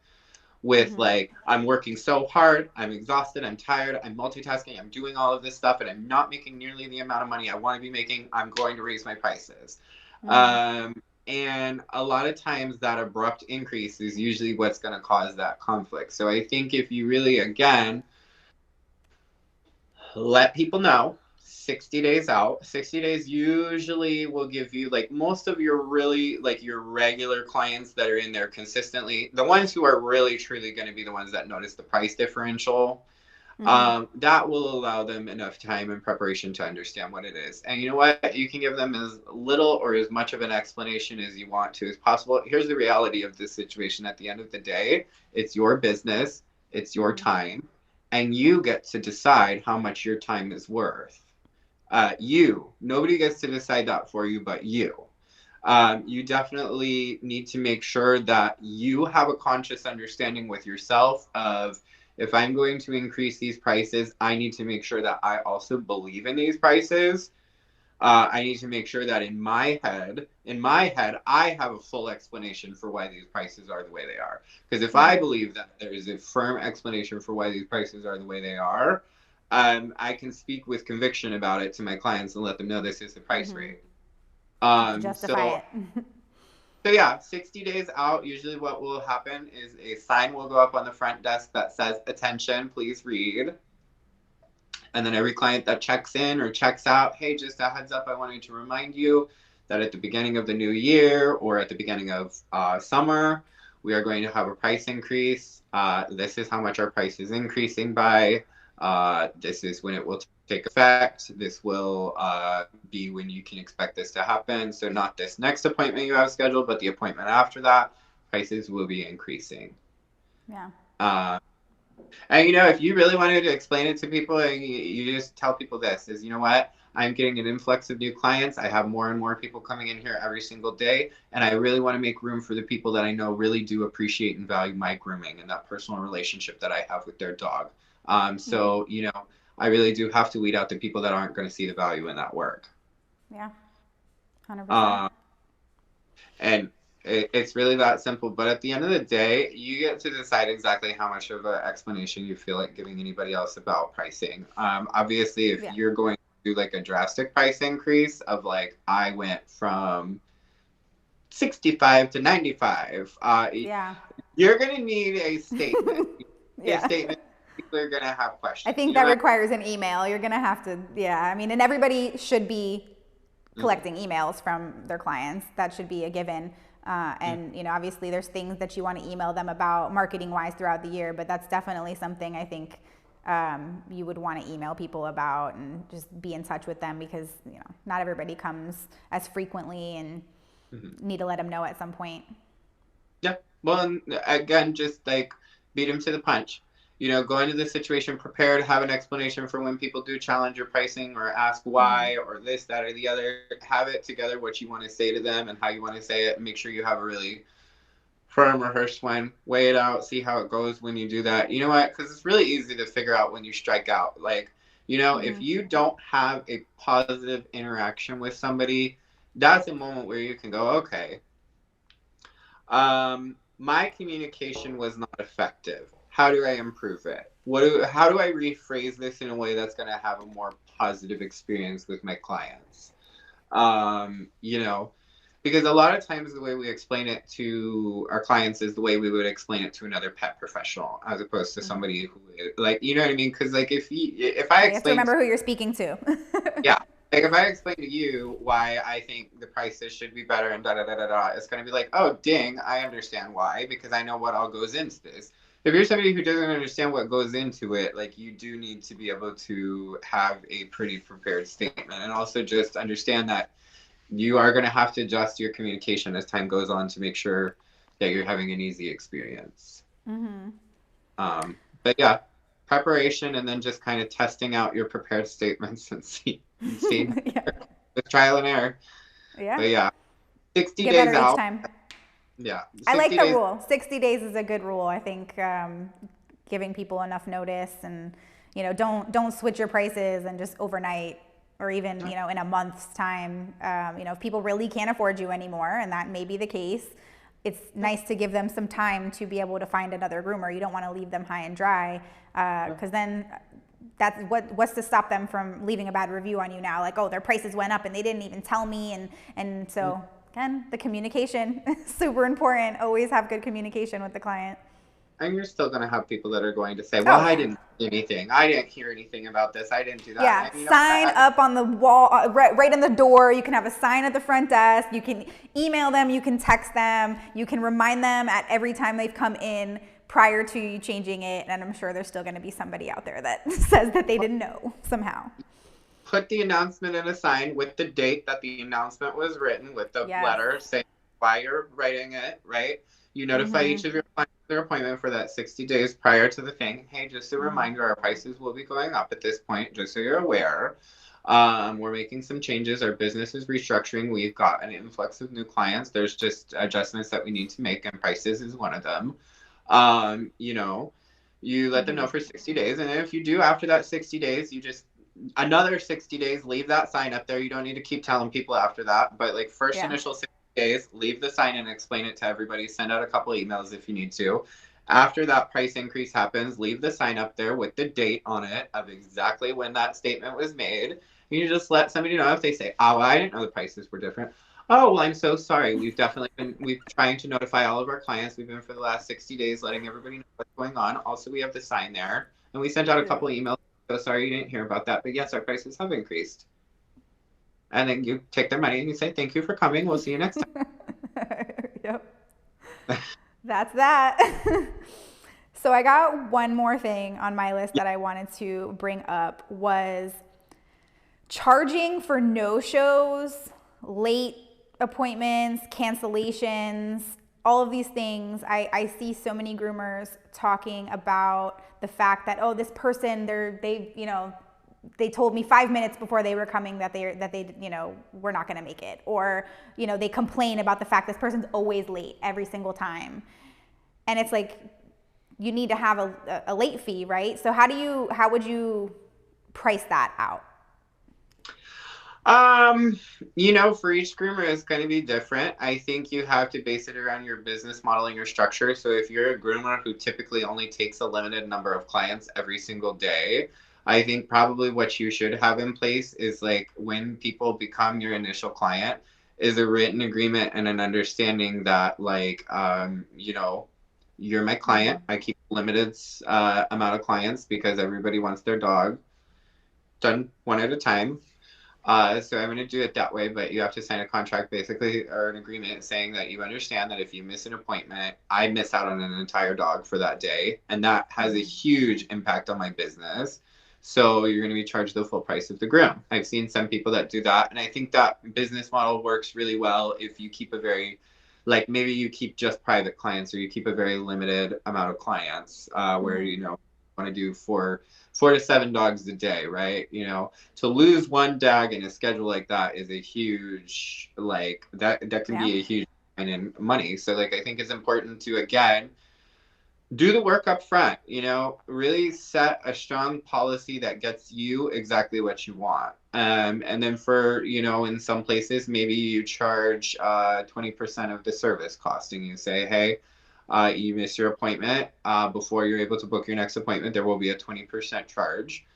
with, like, I'm working so hard, I'm exhausted, I'm tired, I'm multitasking, I'm doing all of this stuff, and I'm not making nearly the amount of money I want to be making. I'm going to raise my prices. And a lot of times that abrupt increase is usually what's going to cause that conflict. So I think if you really, again, let people know 60 days out. 60 days usually will give you, like, most of your really, like, your regular clients that are in there consistently, the ones who are really truly going to be the ones that notice the price differential. That will allow them enough time and preparation to understand what it is. And you know what? You can give them as little or as much of an explanation as you want to as possible. Here's the reality of this situation. At the end of the day, it's your business, it's your time, and you get to decide how much your time is worth. Nobody gets to decide that for you but you. You definitely need to make sure that you have a conscious understanding with yourself of, if I'm going to increase these prices, I need to make sure that I also believe in these prices. I need to make sure that in my head, I have a full explanation for why these prices are the way they are. Because if I believe that there is a firm explanation for why these prices are the way they are, I can speak with conviction about it to my clients and let them know this is the price rate. Justify it. So yeah, 60 days out, usually what will happen is a sign will go up on the front desk that says, "Attention, please read." And then every client that checks in or checks out, "Hey, just a heads up, I wanted to remind you that at the beginning of the new year or at the beginning of summer, we are going to have a price increase. This is how much our price is increasing by. This is when it will take effect. This will be when you can expect this to happen. So not this next appointment you have scheduled, but the appointment after that, prices will be increasing." Yeah. And if you really wanted to explain it to people, and you just tell people this is, you know what? I'm getting an influx of new clients. I have more and more people coming in here every single day. And I really want to make room for the people that I know really do appreciate and value my grooming and that personal relationship that I have with their dog. So, I really do have to weed out the people that aren't going to see the value in that work. Yeah. 100%. And it's really that simple. But at the end of the day, you get to decide exactly how much of an explanation you feel like giving anybody else about pricing. Obviously, if you're going to do like a drastic price increase of, like, I went from 65 to 95, you're going to need a statement. A statement. People are going to have questions. I think that requires an email. You're going to have to, I mean, and everybody should be collecting emails from their clients. That should be a given. And, obviously there's things that you want to email them about marketing wise throughout the year, but that's definitely something I think you would want to email people about and just be in touch with them, because, not everybody comes as frequently and need to let them know at some point. Yeah. Well, again, just like beat them to the punch. Go into the situation prepared, have an explanation for when people do challenge your pricing or ask why or this, that, or the other. Have it together, what you want to say to them and how you want to say it. Make sure you have a really firm rehearsed one. Weigh it out, see how it goes when you do that. You know what? Because it's really easy to figure out when you strike out. Like, if you don't have a positive interaction with somebody, that's a moment where you can go, okay, my communication was not effective. How do I improve it? How do I rephrase this in a way that's going to have a more positive experience with my clients? Because a lot of times the way we explain it to our clients is the way we would explain it to another pet professional, as opposed to somebody who, like, you know what I mean? Because, like, if I explain, you have to remember who you're speaking to. Yeah. Like, if I explain to you why I think the prices should be better and da da da da da, it's going to be like, oh, ding, I understand why, because I know what all goes into this. if you're somebody who doesn't understand what goes into it, like you do need to be able to have a pretty prepared statement, and also just understand that you are going to have to adjust your communication as time goes on to make sure that you're having an easy experience. But yeah, preparation and then just kind of testing out your prepared statements and seeing Yeah. with trial and error. Yeah. But yeah, 60 Get days better each out. time. Yeah, I like 60 the days. rule. 60 days is a good rule. I think giving people enough notice and, don't switch your prices and just overnight or even, in a month's time. If people really can't afford you anymore, and that may be the case, it's nice to give them some time to be able to find another groomer. You don't want to leave them high and dry because then that's what's to stop them from leaving a bad review on you now, like, oh, their prices went up and they didn't even tell me. And so again, the communication is super important. Always have good communication with the client. And you're still going to have people that are going to say, well, Oh I yeah. didn't do anything. I didn't hear anything about this. I didn't do that. Yeah, And sign up on the wall, right in the door. You can have a sign at the front desk. You can email them. You can text them. You can remind them at every time they've come in prior to you changing it. And I'm sure there's still going to be somebody out there that says that they didn't know somehow. put the announcement in a sign with the date that the announcement was written, with the Yes. letter saying why you're writing it, right? You notify each of your clients their appointment for that 60 days prior to the thing. Hey, just a reminder, our prices will be going up at this point, just so you're aware. We're making some changes. Our business is restructuring. We've got an influx of new clients. There's just adjustments that we need to make, and prices is one of them. You know, you let them know for 60 days. And if you do after that 60 days, you just another 60 days, leave that sign up there. You don't need to keep telling people after that. But like first initial 60 days, leave the sign and explain it to everybody. Send out a couple of emails if you need to. After that price increase happens, leave the sign up there with the date on it of exactly when that statement was made. You just let somebody know if they say, oh, I didn't know the prices were different. Oh, well, I'm so sorry. We've trying to notify all of our clients. We've been for the last 60 days letting everybody know what's going on. Also, we have the sign there. And we sent out a couple of emails. So sorry you didn't hear about that. But yes, our prices have increased. And then you take their money and you say, thank you for coming. We'll see you next time. Yep. That's that. So I got one more thing on my list that I wanted to bring up was charging for no-shows, late appointments, cancellations, all of these things. I see so many groomers talking about the fact that, oh, this person, they told me 5 minutes before they were coming that they were not going to make it, or they complain about the fact this person's always late every single time. And it's like, you need to have a late fee, right? So how would you price that out? For each groomer, it's going to be different. I think you have to base it around your business model and your structure. So if you're a groomer who typically only takes a limited number of clients every single day, I think probably what you should have in place is like when people become your initial client is a written agreement and an understanding that you're my client. I keep a limited amount of clients because everybody wants their dog done one at a time. So I'm going to do it that way, but you have to sign a contract basically or an agreement saying that you understand that if you miss an appointment, I miss out on an entire dog for that day. And that has a huge impact on my business. So you're going to be charged the full price of the groom. I've seen some people that do that. And I think that business model works really well if you keep maybe you keep just private clients or you keep a very limited amount of clients where, want to do four to seven dogs a day, right? To lose one dog in a schedule like that is a huge, that can be a huge in money. So I think it's important to, again, do the work up front, really set a strong policy that gets you exactly what you want. And then for, in some places, maybe you charge 20% of the service cost and you say, hey, you miss your appointment before you're able to book your next appointment, there will be a 20% charge.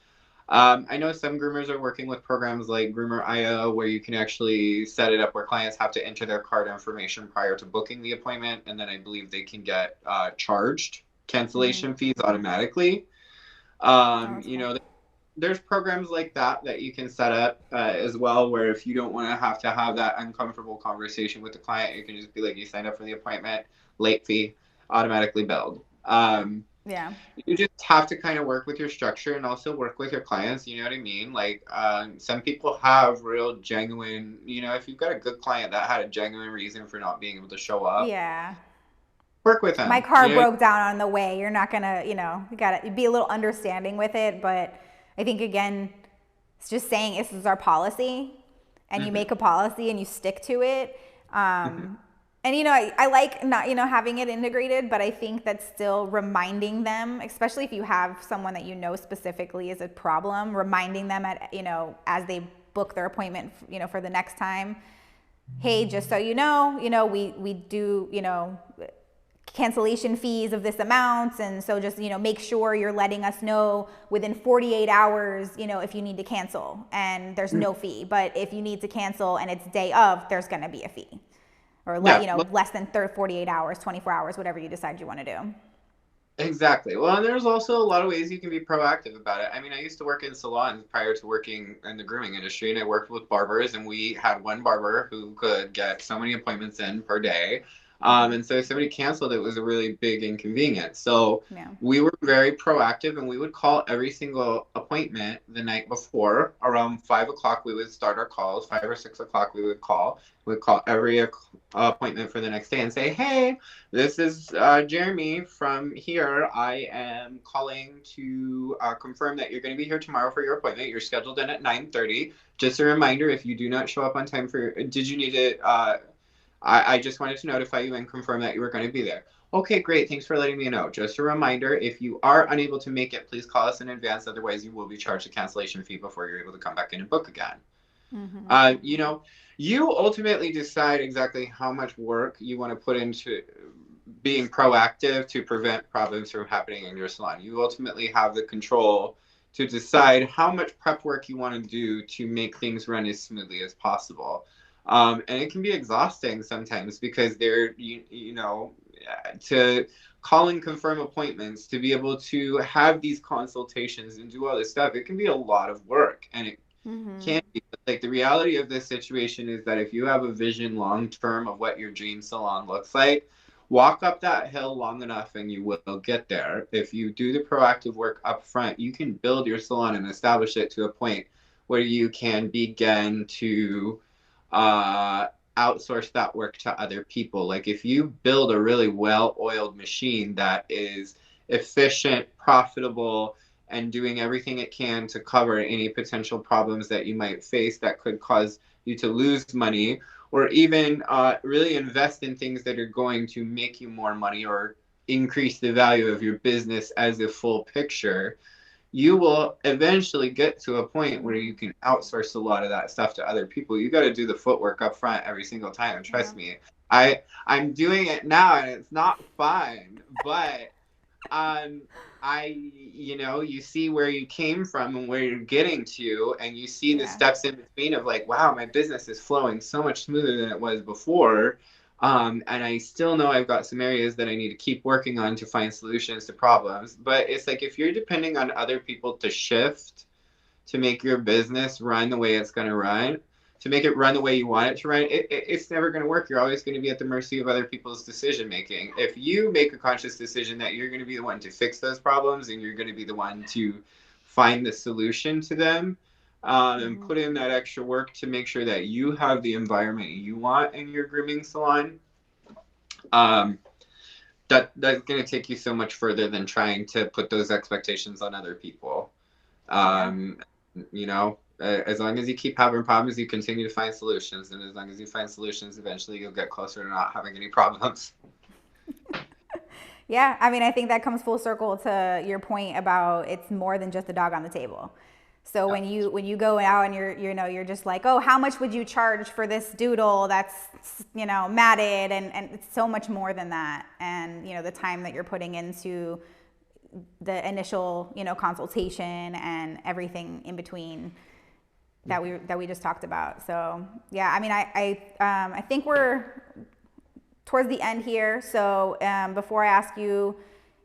I know some groomers are working with programs like Groomer.io where you can actually set it up where clients have to enter their card information prior to booking the appointment, and then I believe they can get charged cancellation fees automatically. There's programs like that you can set up as well, where if you don't want to have that uncomfortable conversation with the client, you can just be like, you signed up for the appointment, late fee, automatically billed. Yeah. You just have to kind of work with your structure and also work with your clients. You know what I mean? Like, some people have real genuine, if you've got a good client that had a genuine reason for not being able to show up, Yeah. work with My them. car broke down on the way. You're not gonna, you gotta be a little understanding with it. But I think again, it's just saying this is our policy, and you Hmm. make a policy and you stick to it. And I like not having it integrated, but I think that still reminding them, especially if you have someone that specifically is a problem, reminding them at as they book their appointment, for the next time. Hey, just so we do cancellation fees of this amount, and so just make sure you're letting us know within 48 hours if you need to cancel, and there's no fee. But if you need to cancel and it's day of, there's going to be a fee, or Yeah, less than 48 hours, 24 hours, whatever you decide you want to do. exactly. Well, and there's also a lot of ways you can be proactive about it. I mean, I used to work in salons prior to working in the grooming industry, and I worked with barbers, and we had one barber who could get so many appointments in per day. And so if somebody canceled, it was a really big inconvenience. So Yeah. we were very proactive, and we would call every single appointment the night before. Around 5 o'clock, we would start our calls. 5 or 6 o'clock, we would call. We'd call every appointment for the next day and say, hey, this is Jeremy from here. I am calling to confirm that you're going to be here tomorrow for your appointment. You're scheduled in at 9:30. Just a reminder, if you do not show up on time did you need it? I just wanted to notify you and confirm that you were going to be there. Okay, great. Thanks for letting me know. Just a reminder, if you are unable to make it, please call us in advance. Otherwise, you will be charged a cancellation fee before you're able to come back in and book again. Mm-hmm. You know, you ultimately decide exactly how much work you want to put into being proactive to prevent problems from happening in your salon. You ultimately have the control to decide how much prep work you want to do to make things run as smoothly as possible. And it can be exhausting sometimes because to call and confirm appointments, to be able to have these consultations and do all this stuff, it can be a lot of work. And it Mm-hmm. can be. But like, the reality of this situation is that if you have a vision long term of what your dream salon looks like, walk up that hill long enough and you will get there. If you do the proactive work up front, you can build your salon and establish it to a point where you can begin to uh, outsource that work to other people. Like, if you build a really well oiled machine that is efficient, profitable, and doing everything it can to cover any potential problems that you might face that could cause you to lose money, or even really invest in things that are going to make you more money or increase the value of your business as a full picture, you will eventually get to a point where you can outsource a lot of that stuff to other people. You got to do the footwork up front every single time. And Yeah. trust me, I'm doing it now, and it's not fun, but um you see where you came from and where you're getting to, and you see the Yeah. steps in between of like, wow, my business is flowing so much smoother than it was before. And I still know I've got some areas that I need to keep working on to find solutions to problems. But it's like, if you're depending on other people to shift to make your business run the way it's going to run, to make it run the way you want it to run, it's never going to work. You're always going to be at the mercy of other people's decision making. If you make a conscious decision that you're going to be the one to fix those problems and you're going to be the one to find the solution to them, and Mm-hmm. put in that extra work to make sure that you have the environment you want in your grooming salon, um, that's going to take you so much further than trying to put those expectations on other people. Yeah. um, as long as you keep having problems, you continue to find solutions, and as long as you find solutions, eventually you'll get closer to not having any problems. Yeah, I mean, I think that comes full circle to your point about it's more than just a dog on the table. So Yeah. when you go out and you're just like, oh, how much would you charge for this doodle that's matted, and it's so much more than that. And the time that you're putting into the initial consultation and everything in between that we just talked about. So yeah, I mean, I think we're towards the end here. So before I ask you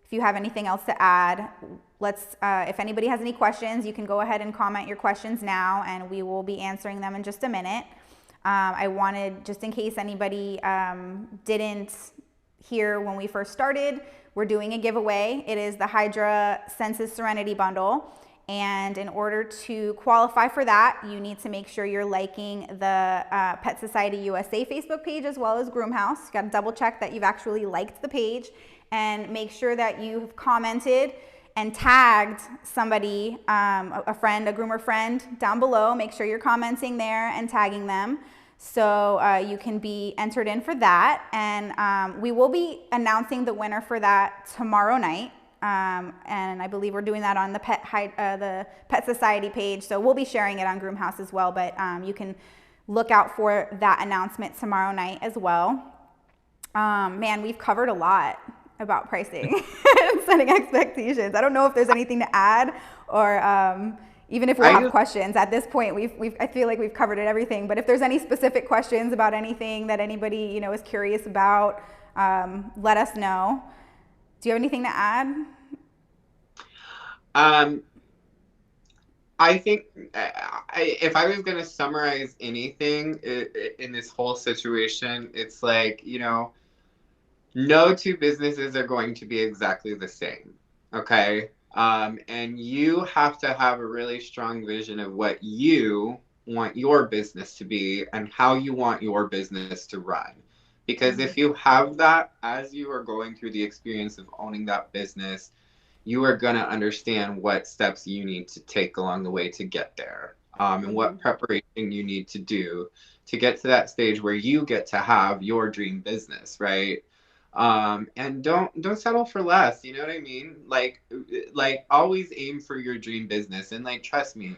if you have anything else to add, if anybody has any questions, you can go ahead and comment your questions now, and we will be answering them in just a minute. I wanted, just in case anybody didn't hear when we first started, we're doing a giveaway. It is the Hydra Senses Serenity Bundle. And in order to qualify for that, you need to make sure you're liking the Pet Society USA Facebook page as well as Groom House. You got to double check that you've actually liked the page and make sure that you've commented and tagged somebody, a friend, a groomer friend down below. Make sure you're commenting there and tagging them so you can be entered in for that. And we will be announcing the winner for that tomorrow night. And I believe we're doing that on the Pet Society page. So we'll be sharing it on Groom House as well, but you can look out for that announcement tomorrow night as well. Man, we've covered a lot about pricing and setting expectations. I don't know if there's anything to add or even if we have questions at this point. I feel like we've covered everything, but if there's any specific questions about anything that anybody, you know, is curious about, let us know. Do you have anything to add? I think if I was going to summarize anything in this whole situation, it's like, you know, no two businesses are going to be exactly the same. Okay. And you have to have a really strong vision of what you want your business to be and how you want your business to run. Because if you have that as you are going through the experience of owning that business, you are going to understand what steps you need to take along the way to get there, and what preparation you need to do to get to that stage where you get to have your dream business, right? And don't settle for less. You know what I mean? Like always aim for your dream business, and like trust me.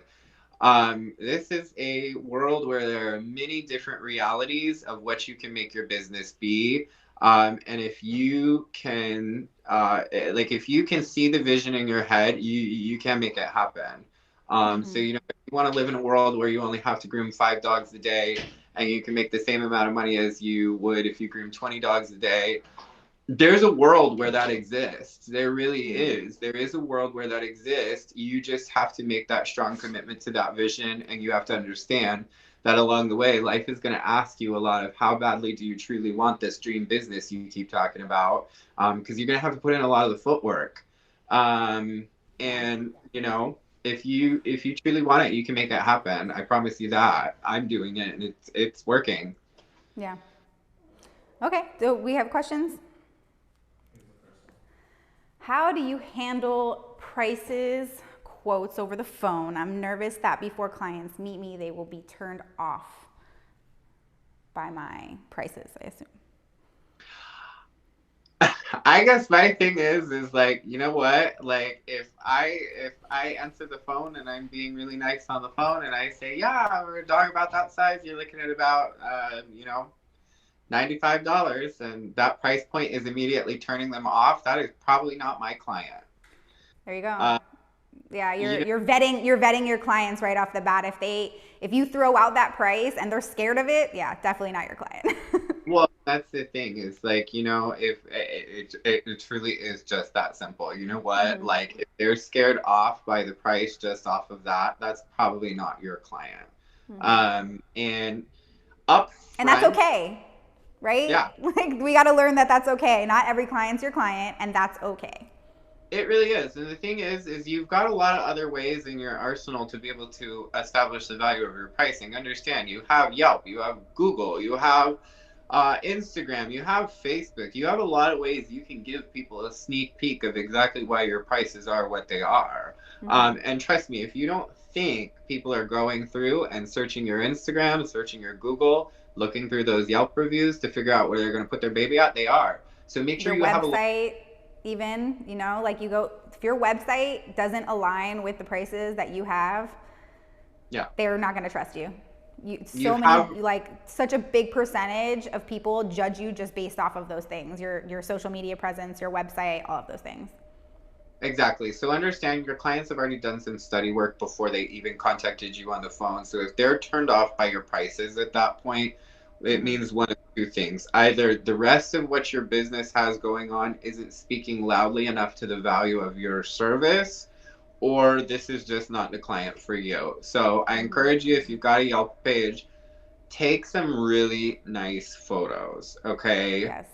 This is a world where there are many different realities of what you can make your business be. And if you can, if you can see the vision in your head, you can make it happen. So, you know, if you want to live in a world where you only have to groom 5 dogs a day and you can make the same amount of money as you would if you groom 20 dogs a day, there's a world where that exists. There really is. There is a world where that exists. You just have to make that strong commitment to that vision, and you have to understand that along the way, life is going to ask you a lot of how badly do you truly want this dream business you keep talking about, because you're going to have to put in a lot of the footwork. And, you know, if you truly want it, you can make it happen. I promise you that. I'm doing it, and it's working. Yeah. Okay, so we have questions. How do you handle prices, quotes over the phone? I'm nervous that before clients meet me, they will be turned off by my prices, I assume. I guess my thing is like, you know what? Like if I answer the phone and I'm being really nice on the phone and I say, yeah, we're a dog about that size, you're looking at about, you know, $95, and that price point is immediately turning them off, that is probably not my client. There you go. Yeah, you're vetting your clients right off the bat. If you throw out that price and they're scared of it, yeah, definitely not your client. Well, that's the thing is like, you know, if it truly is just that simple. You know what? Like if they're scared off by the price just off of that, that's probably not your client. And up front, and that's okay. Right? Yeah. Like we got to learn that that's okay. Not every client's your client, and that's okay. It really is. And the thing is you've got a lot of other ways in your arsenal to be able to establish the value of your pricing. Understand, you have Yelp, you have Google, you have Instagram, you have Facebook, you have a lot of ways you can give people a sneak peek of exactly why your prices are what they are. And trust me, if you don't think people are going through and searching your Instagram, searching your Google, looking through those Yelp reviews to figure out where they're going to put their baby at, they are. So make sure your you website, even, you know, like you go, if your website doesn't align with the prices that you have, yeah, they're not going to trust you. Such a big percentage of people judge you just based off of those things, your social media presence, your website, all of those things. Exactly. So understand your clients have already done some study work before they even contacted you on the phone. So if they're turned off by your prices at that point, it means one of two things. Either the rest of what your business has going on isn't speaking loudly enough to the value of your service, or this is just not the client for you. So I encourage you, if you've got a Yelp page, take some really nice photos, okay? Yes.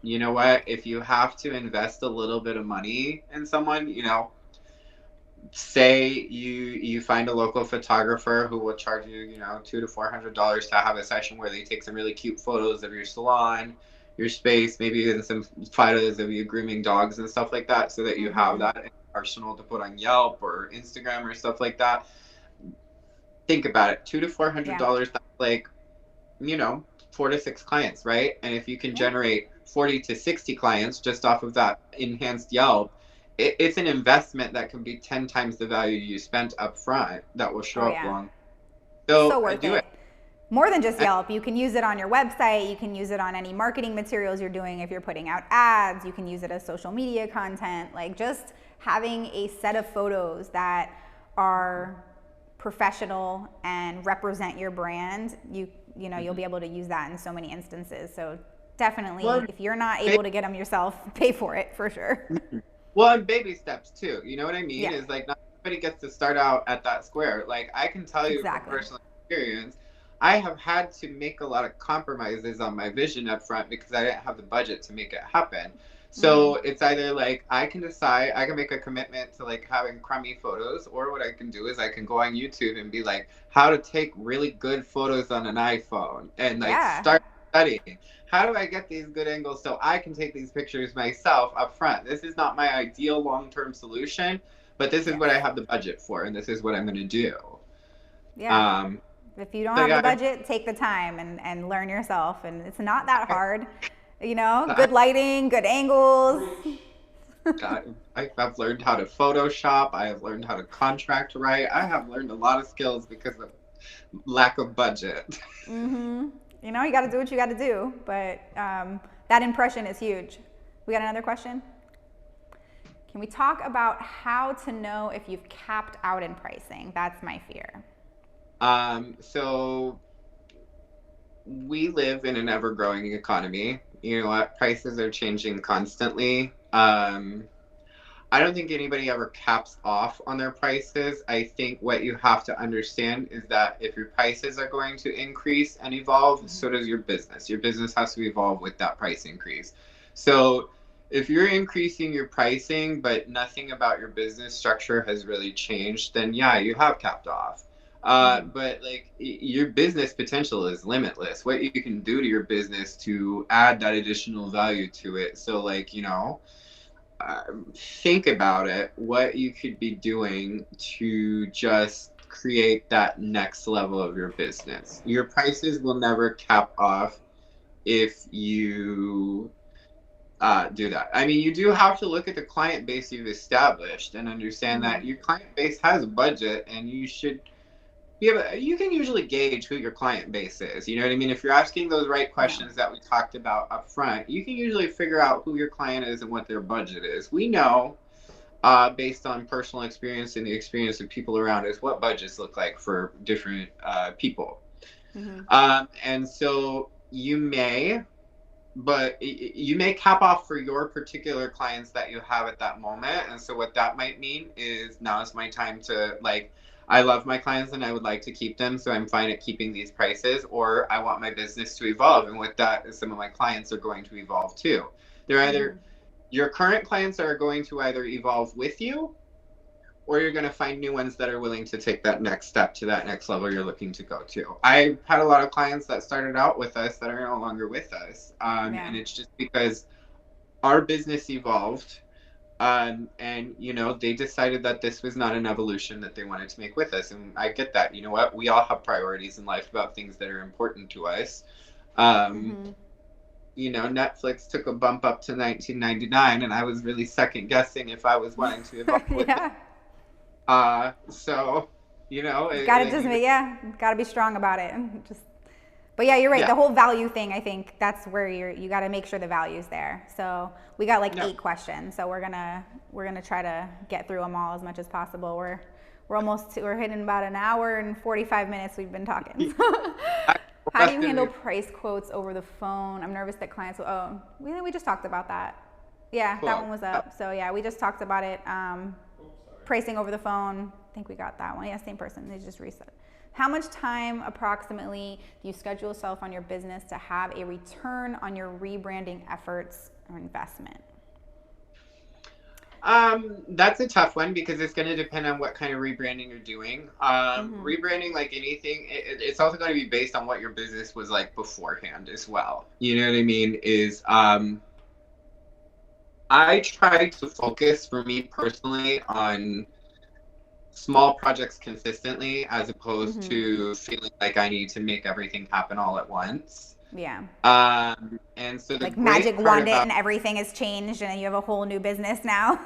You know what? If you have to invest a little bit of money in someone, say you find a local photographer who will charge you, $200 to $400 to have a session where they take some really cute photos of your salon, your space, maybe even some photos of you grooming dogs and stuff like that, so that you have that in arsenal to put on Yelp or Instagram or stuff like that. Think about it, $200 to Yeah. $400. That's like 4 to 6 clients, right? And if you can generate 40 to 60 clients just off of that enhanced Yelp, it's an investment that can be 10 times the value you spent up front that will show Oh up yeah. long. So So I worth do it. it. More than just And, Yelp, you can use it on your website, you can use it on any marketing materials you're doing if you're putting out ads, you can use it as social media content, like just having a set of photos that are professional and represent your brand, you'll be able to use that in so many instances. So definitely, well, if you're not ba- able to get them yourself, pay for it for sure. well, and baby steps too. You know what I mean? Yeah, Is like not everybody gets to start out at that square. Like I can tell you from exactly. personal experience, I have had to make a lot of compromises on my vision up front because I didn't have the budget to make it happen. So it's either like I can decide, I can make a commitment to like having crummy photos, or what I can do is I can go on YouTube and be like, how to take really good photos on an iPhone and like Yeah, start studying. How do I get these good angles so I can take these pictures myself up front? This is not my ideal long-term solution, but this is yes, what I have the budget for, and this is what I'm going to do. yeah. Um, If you don't so have the yeah, budget, take the time and learn yourself. And it's not that I, hard. I, Good lighting, good angles. I've learned how to Photoshop. I have learned how to contract write. I have learned a lot of skills because of lack of budget. You got to do what you got to do. But that impression is huge. We got another question? Can we talk about how to know if you've capped out in pricing? That's my fear. So we live in an ever-growing economy. You know what? Prices are changing constantly. I don't think anybody ever caps off on their prices. I think what you have to understand is that if your prices are going to increase and evolve, so does your business. Your business has to evolve with that price increase. So if you're increasing your pricing, but nothing about your business structure has really changed, then yeah, you have capped off. But like your business potential is limitless. What you can do to your business to add that additional value to it. So like, think about it, what you could be doing to just create that next level of your business. Your prices will never cap off if you do that. I mean, you do have to look at the client base you've established and understand that your client base has a budget, and you should you can usually gauge who your client base is. You know what I mean? If you're asking those right Yeah. questions that we talked about up front, you can usually figure out who your client is and what their budget is. We know, based on personal experience and the experience of people around us, what budgets look like for different people. And so you may cap off for your particular clients that you have at that moment. And so what that might mean is now is my time to like, I love my clients and I would like to keep them, so I'm fine at keeping these prices, or I want my business to evolve. And with that, some of my clients are going to evolve too. They're either your current clients are going to either evolve with you, or you're going to find new ones that are willing to take that next step to that next level you're looking to go to. I had a lot of clients that started out with us that are no longer with us. And it's just because our business evolved. And they decided that this was not an evolution that they wanted to make with us. And I get that. You know what? We all have priorities in life about things that are important to us. Netflix took a bump up to $19.99, and I was really second guessing if I was wanting to evolve with it. So, Gotta gotta be strong about it. But yeah, you're right. The whole value thing, I think that's where you got to make sure the value's there. So we got like 8 questions. So we're gonna try to get through them all as much as possible. We're hitting about an hour and 45 minutes we've been talking. How do you handle price quotes over the phone? I'm nervous that clients will, we just talked about that. Yeah, cool. That one was up. So yeah, we just talked about it. Pricing over the phone. think we got that one. Yeah, same person. They just reset. How much time approximately do you schedule yourself on your business to have a return on your rebranding efforts or investment? That's a tough one because it's going to depend on what kind of rebranding you're doing. Rebranding, like anything, it's also going to be based on what your business was like beforehand as well. You know what I mean? I try to focus for me personally on small projects consistently as opposed to feeling like I need to make everything happen all at once. Yeah. And so the Like great magic part wand it about and everything has changed and you have a whole new business now.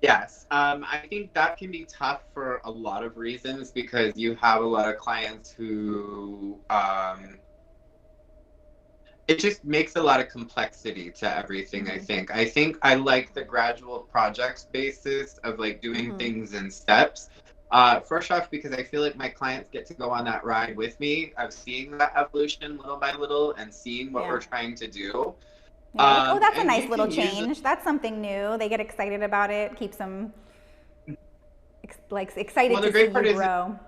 Yes, I think that can be tough for a lot of reasons because you have a lot of clients who it just makes a lot of complexity to everything. I think I like the gradual projects basis of like doing things in steps. First off, because I feel like my clients get to go on that ride with me of seeing that evolution little by little and seeing what Yeah. we're trying to do. Yeah, like, oh, that's a And nice you little can use change. That's something new. They get excited about it, keeps them excited well, the to see great you part is grow.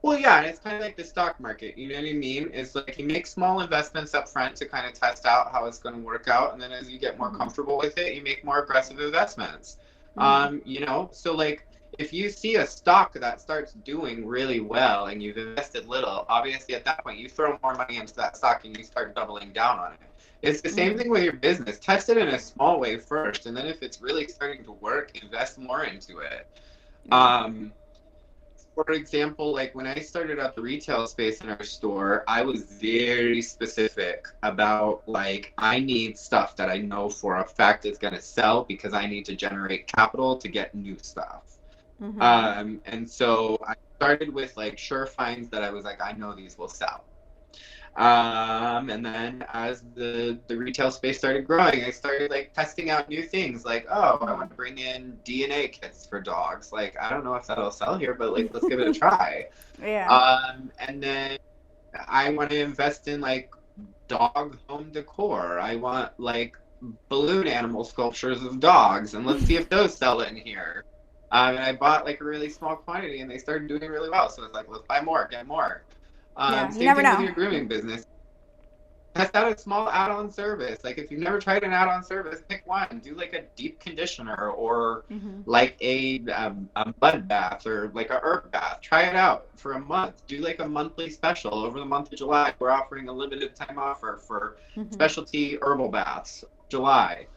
well, yeah, and it's kind of like the stock market. You know what I mean? It's like you make small investments up front to kind of test out how it's going to work out, and then as you get more comfortable with it, you make more aggressive investments. So like if you see a stock that starts doing really well and you've invested little, obviously at that point you throw more money into that stock and you start doubling down on it. It's the same thing with your business. Test it in a small way first, and then if it's really starting to work, invest more into it. Um, for example, like when I started up the retail space in our store, I was very specific about like I need stuff that I know for a fact is going to sell because I need to generate capital to get new stuff. And so I started with like sure finds that I was like, I know these will sell. And then as the retail space started growing, I started like testing out new things. Like, oh, I want to bring in DNA kits for dogs. Like, I don't know if that'll sell here, but like, let's give it a try. Yeah. And then I want to invest in like dog home decor. I want like balloon animal sculptures of dogs, and let's see if those sell in here. And I bought like a really small quantity, and they started doing really well. So it's like, let's buy more, get more. Yeah, you Same never thing with know. your grooming business. Test out a small add-on service. Like if you've never tried an add-on service, pick one. Do like a deep conditioner or like a mud bath or like a herb bath. Try it out for a month. Do like a monthly special over the month of July. We're offering a limited time offer for specialty herbal baths. July.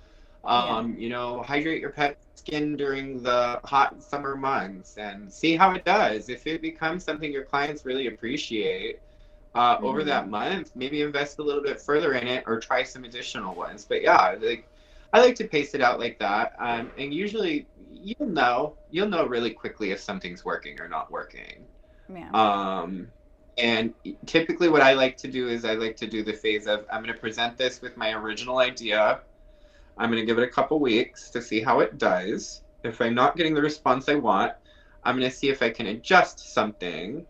Yeah. Hydrate your pet's skin during the hot summer months and see how it does. If it becomes something your clients really appreciate over that month, maybe invest a little bit further in it or try some additional ones. But yeah, like I like to pace it out like that. And usually you'll know really quickly if something's working or not working. Yeah. And typically what I like to do is I like to do the phase of I'm going to present this with my original idea. I'm going to give it a couple weeks to see how it does. If I'm not getting the response I want, I'm going to see if I can adjust something.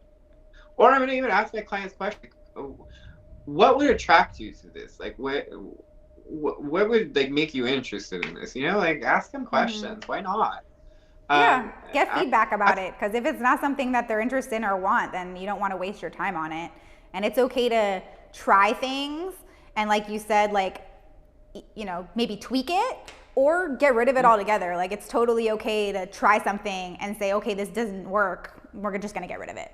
Or I'm going to even ask my clients question, what would attract you to this? Like, what would like make you interested in this? Like ask them questions. Why not? Yeah, get Ask, feedback about ask, it because if it's not something that they're interested in or want, then you don't want to waste your time on it. And it's okay to try things and, like you said, like, maybe tweak it or get rid of it altogether. Like, it's totally okay to try something and say, okay, this doesn't work. We're just going to get rid of it.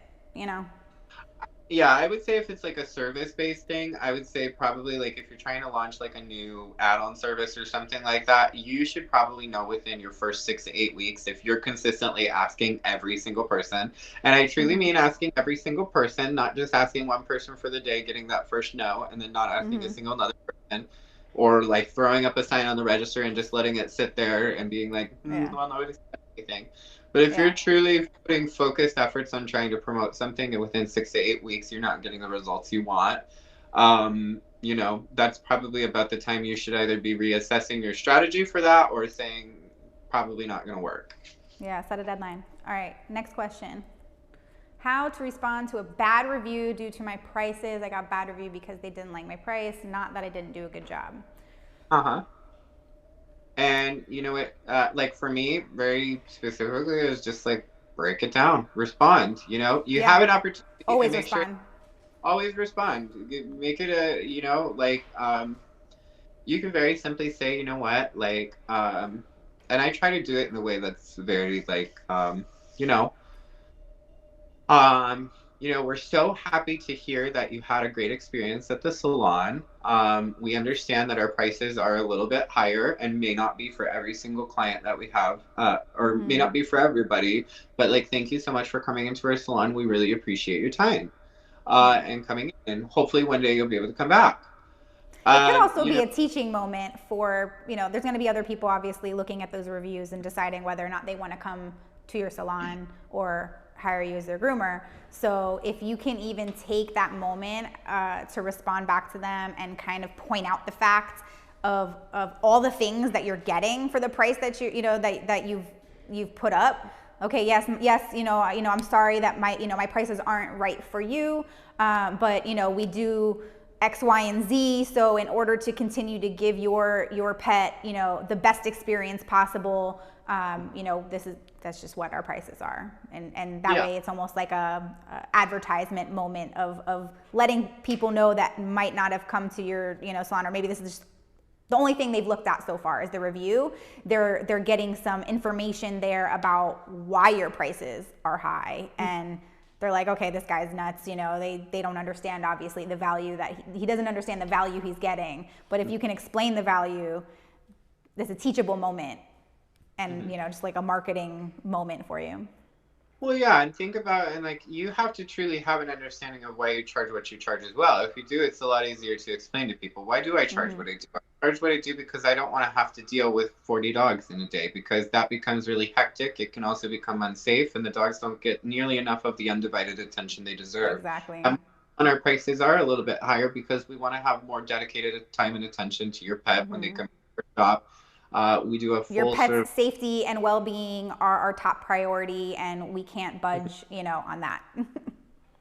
Yeah, I would say if it's like a service-based thing, I would say probably like if you're trying to launch like a new add-on service or something like that, you should probably know within your first 6 to 8 weeks if you're consistently asking every single person. And I truly mean asking every single person, not just asking one person for the day, getting that first no, and then not asking a single another person. Or like throwing up a sign on the register and just letting it sit there and being like, Yeah. well, nobody said anything. But if you're Yeah. truly putting focused efforts on trying to promote something and within 6 to 8 weeks you're not getting the results you want, that's probably about the time you should either be reassessing your strategy for that or saying probably not going to work. Yeah, set a deadline. All right, next question. How to respond to a bad review due to my prices. I got bad review because they didn't like my price, not that I didn't do a good job. Uh-huh. And you know what, like for me, very specifically, it was just like break it down, respond. You Yeah. have an opportunity to Always make sure, respond. always respond. Make it a, like, you can very simply say, you know what, like, and I try to do it in a way that's very like, you know, um, we're so happy to hear that you had a great experience at the salon. We understand that our prices are a little bit higher and may not be for every single client that we have, or may not be for everybody. But like, thank you so much for coming into our salon. We really appreciate your time, Yeah. and coming in. Hopefully, one day you'll be able to come back. It could also You be know, a teaching moment for, there's going to be other people obviously looking at those reviews and deciding whether or not they want to come to your salon or hire you as their groomer. So if you can even take that moment to respond back to them and kind of point out the fact of all the things that you're getting for the price that that you've put up. Okay, yes, I'm sorry that my prices aren't right for you, but we do X, Y, and Z. So in order to continue to give your pet, the best experience possible, that's just what our prices are. And that yeah. way it's almost like a advertisement moment of letting people know that might not have come to your, salon, or maybe this is just the only thing they've looked at so far is the review. They're getting some information there about why your prices are high, and they're like, okay, this guy's nuts. They don't understand obviously the value that he doesn't understand the value he's getting. But if you can explain the value, there's a teachable moment, and just like a marketing moment for you. Well, yeah, and think about, and like, you have to truly have an understanding of why you charge what you charge as well. If you do, it's a lot easier to explain to people, why do I charge what I do? I charge what I do because I don't want to have to deal with 40 dogs in a day, because that becomes really hectic. It can also become unsafe, and the dogs don't get nearly enough of the undivided attention they deserve. Exactly. And our prices are a little bit higher because we want to have more dedicated time and attention to your pet when they come to our shop. We do a Your full sort of. pet's safety and well-being are our top priority, and we can't budge, on that.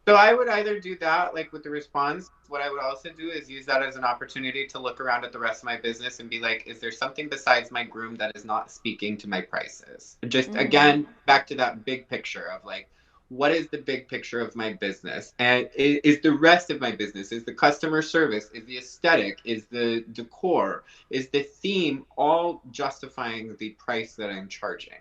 So I would either do that, like with the response. What I would also do is use that as an opportunity to look around at the rest of my business and be like, is there something besides my groom that is not speaking to my prices? Just again, back to that big picture of like, what is the big picture of my business? And is the rest of my business, is the customer service, is the aesthetic, is the decor, is the theme all justifying the price that I'm charging?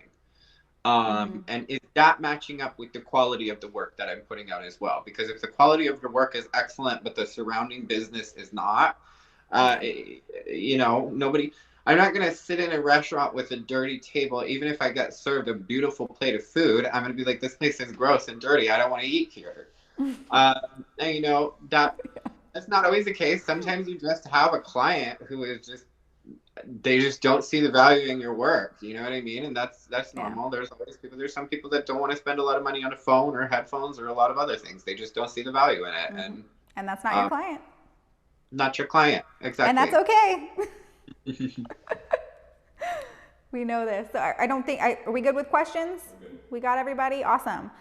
And is that matching up with the quality of the work that I'm putting out as well? Because if the quality of the work is excellent, but the surrounding business is not, nobody. I'm not gonna sit in a restaurant with a dirty table, even if I get served a beautiful plate of food. I'm gonna be like, this place is gross and dirty. I don't want to eat here. And that's not always the case. Sometimes you just have a client who is just, they just don't see the value in your work. You know what I mean? And that's normal. There's always people. There's some people that don't want to spend a lot of money on a phone or headphones or a lot of other things. They just don't see the value in it, And that's not your client. not your client. Exactly. And that's okay. We know this. So I don't think, are we good with questions? We got everybody? Awesome.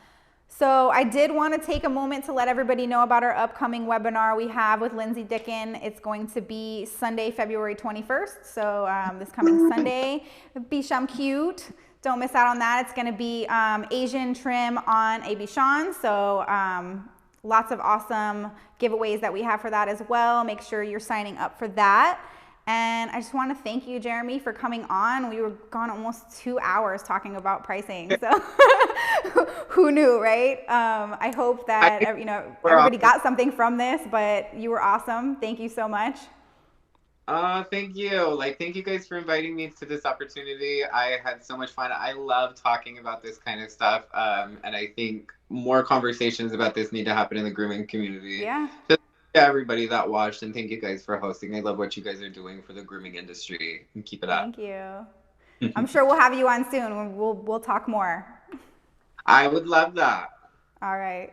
So I did want to take a moment to let everybody know about our upcoming webinar we have with Lindsay Dickin. It's going to be Sunday, February 21st. So this coming Sunday, Bichon cute. Don't miss out on that. It's going to be Asian trim on a Bichon. So lots of awesome giveaways that we have for that as well. Make sure you're signing up for that. And I just want to thank you, Jeremy, for coming on. We were gone almost 2 hours talking about pricing. So who knew, right? I hope that everybody got something from this, but you were awesome. Thank you so much. Thank you. Thank you guys for inviting me to this opportunity. I had so much fun. I love talking about this kind of stuff. And I think more conversations about this need to happen in the grooming community. Yeah. Everybody that watched, and thank you guys for hosting. I love what you guys are doing for the grooming industry, and keep it up. Thank you. I'm sure we'll have you on soon. We'll talk more. I would love that. All right.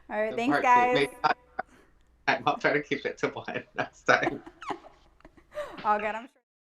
All right. Thanks, guys. I'll try to keep it to one next time. All good. I'm sure.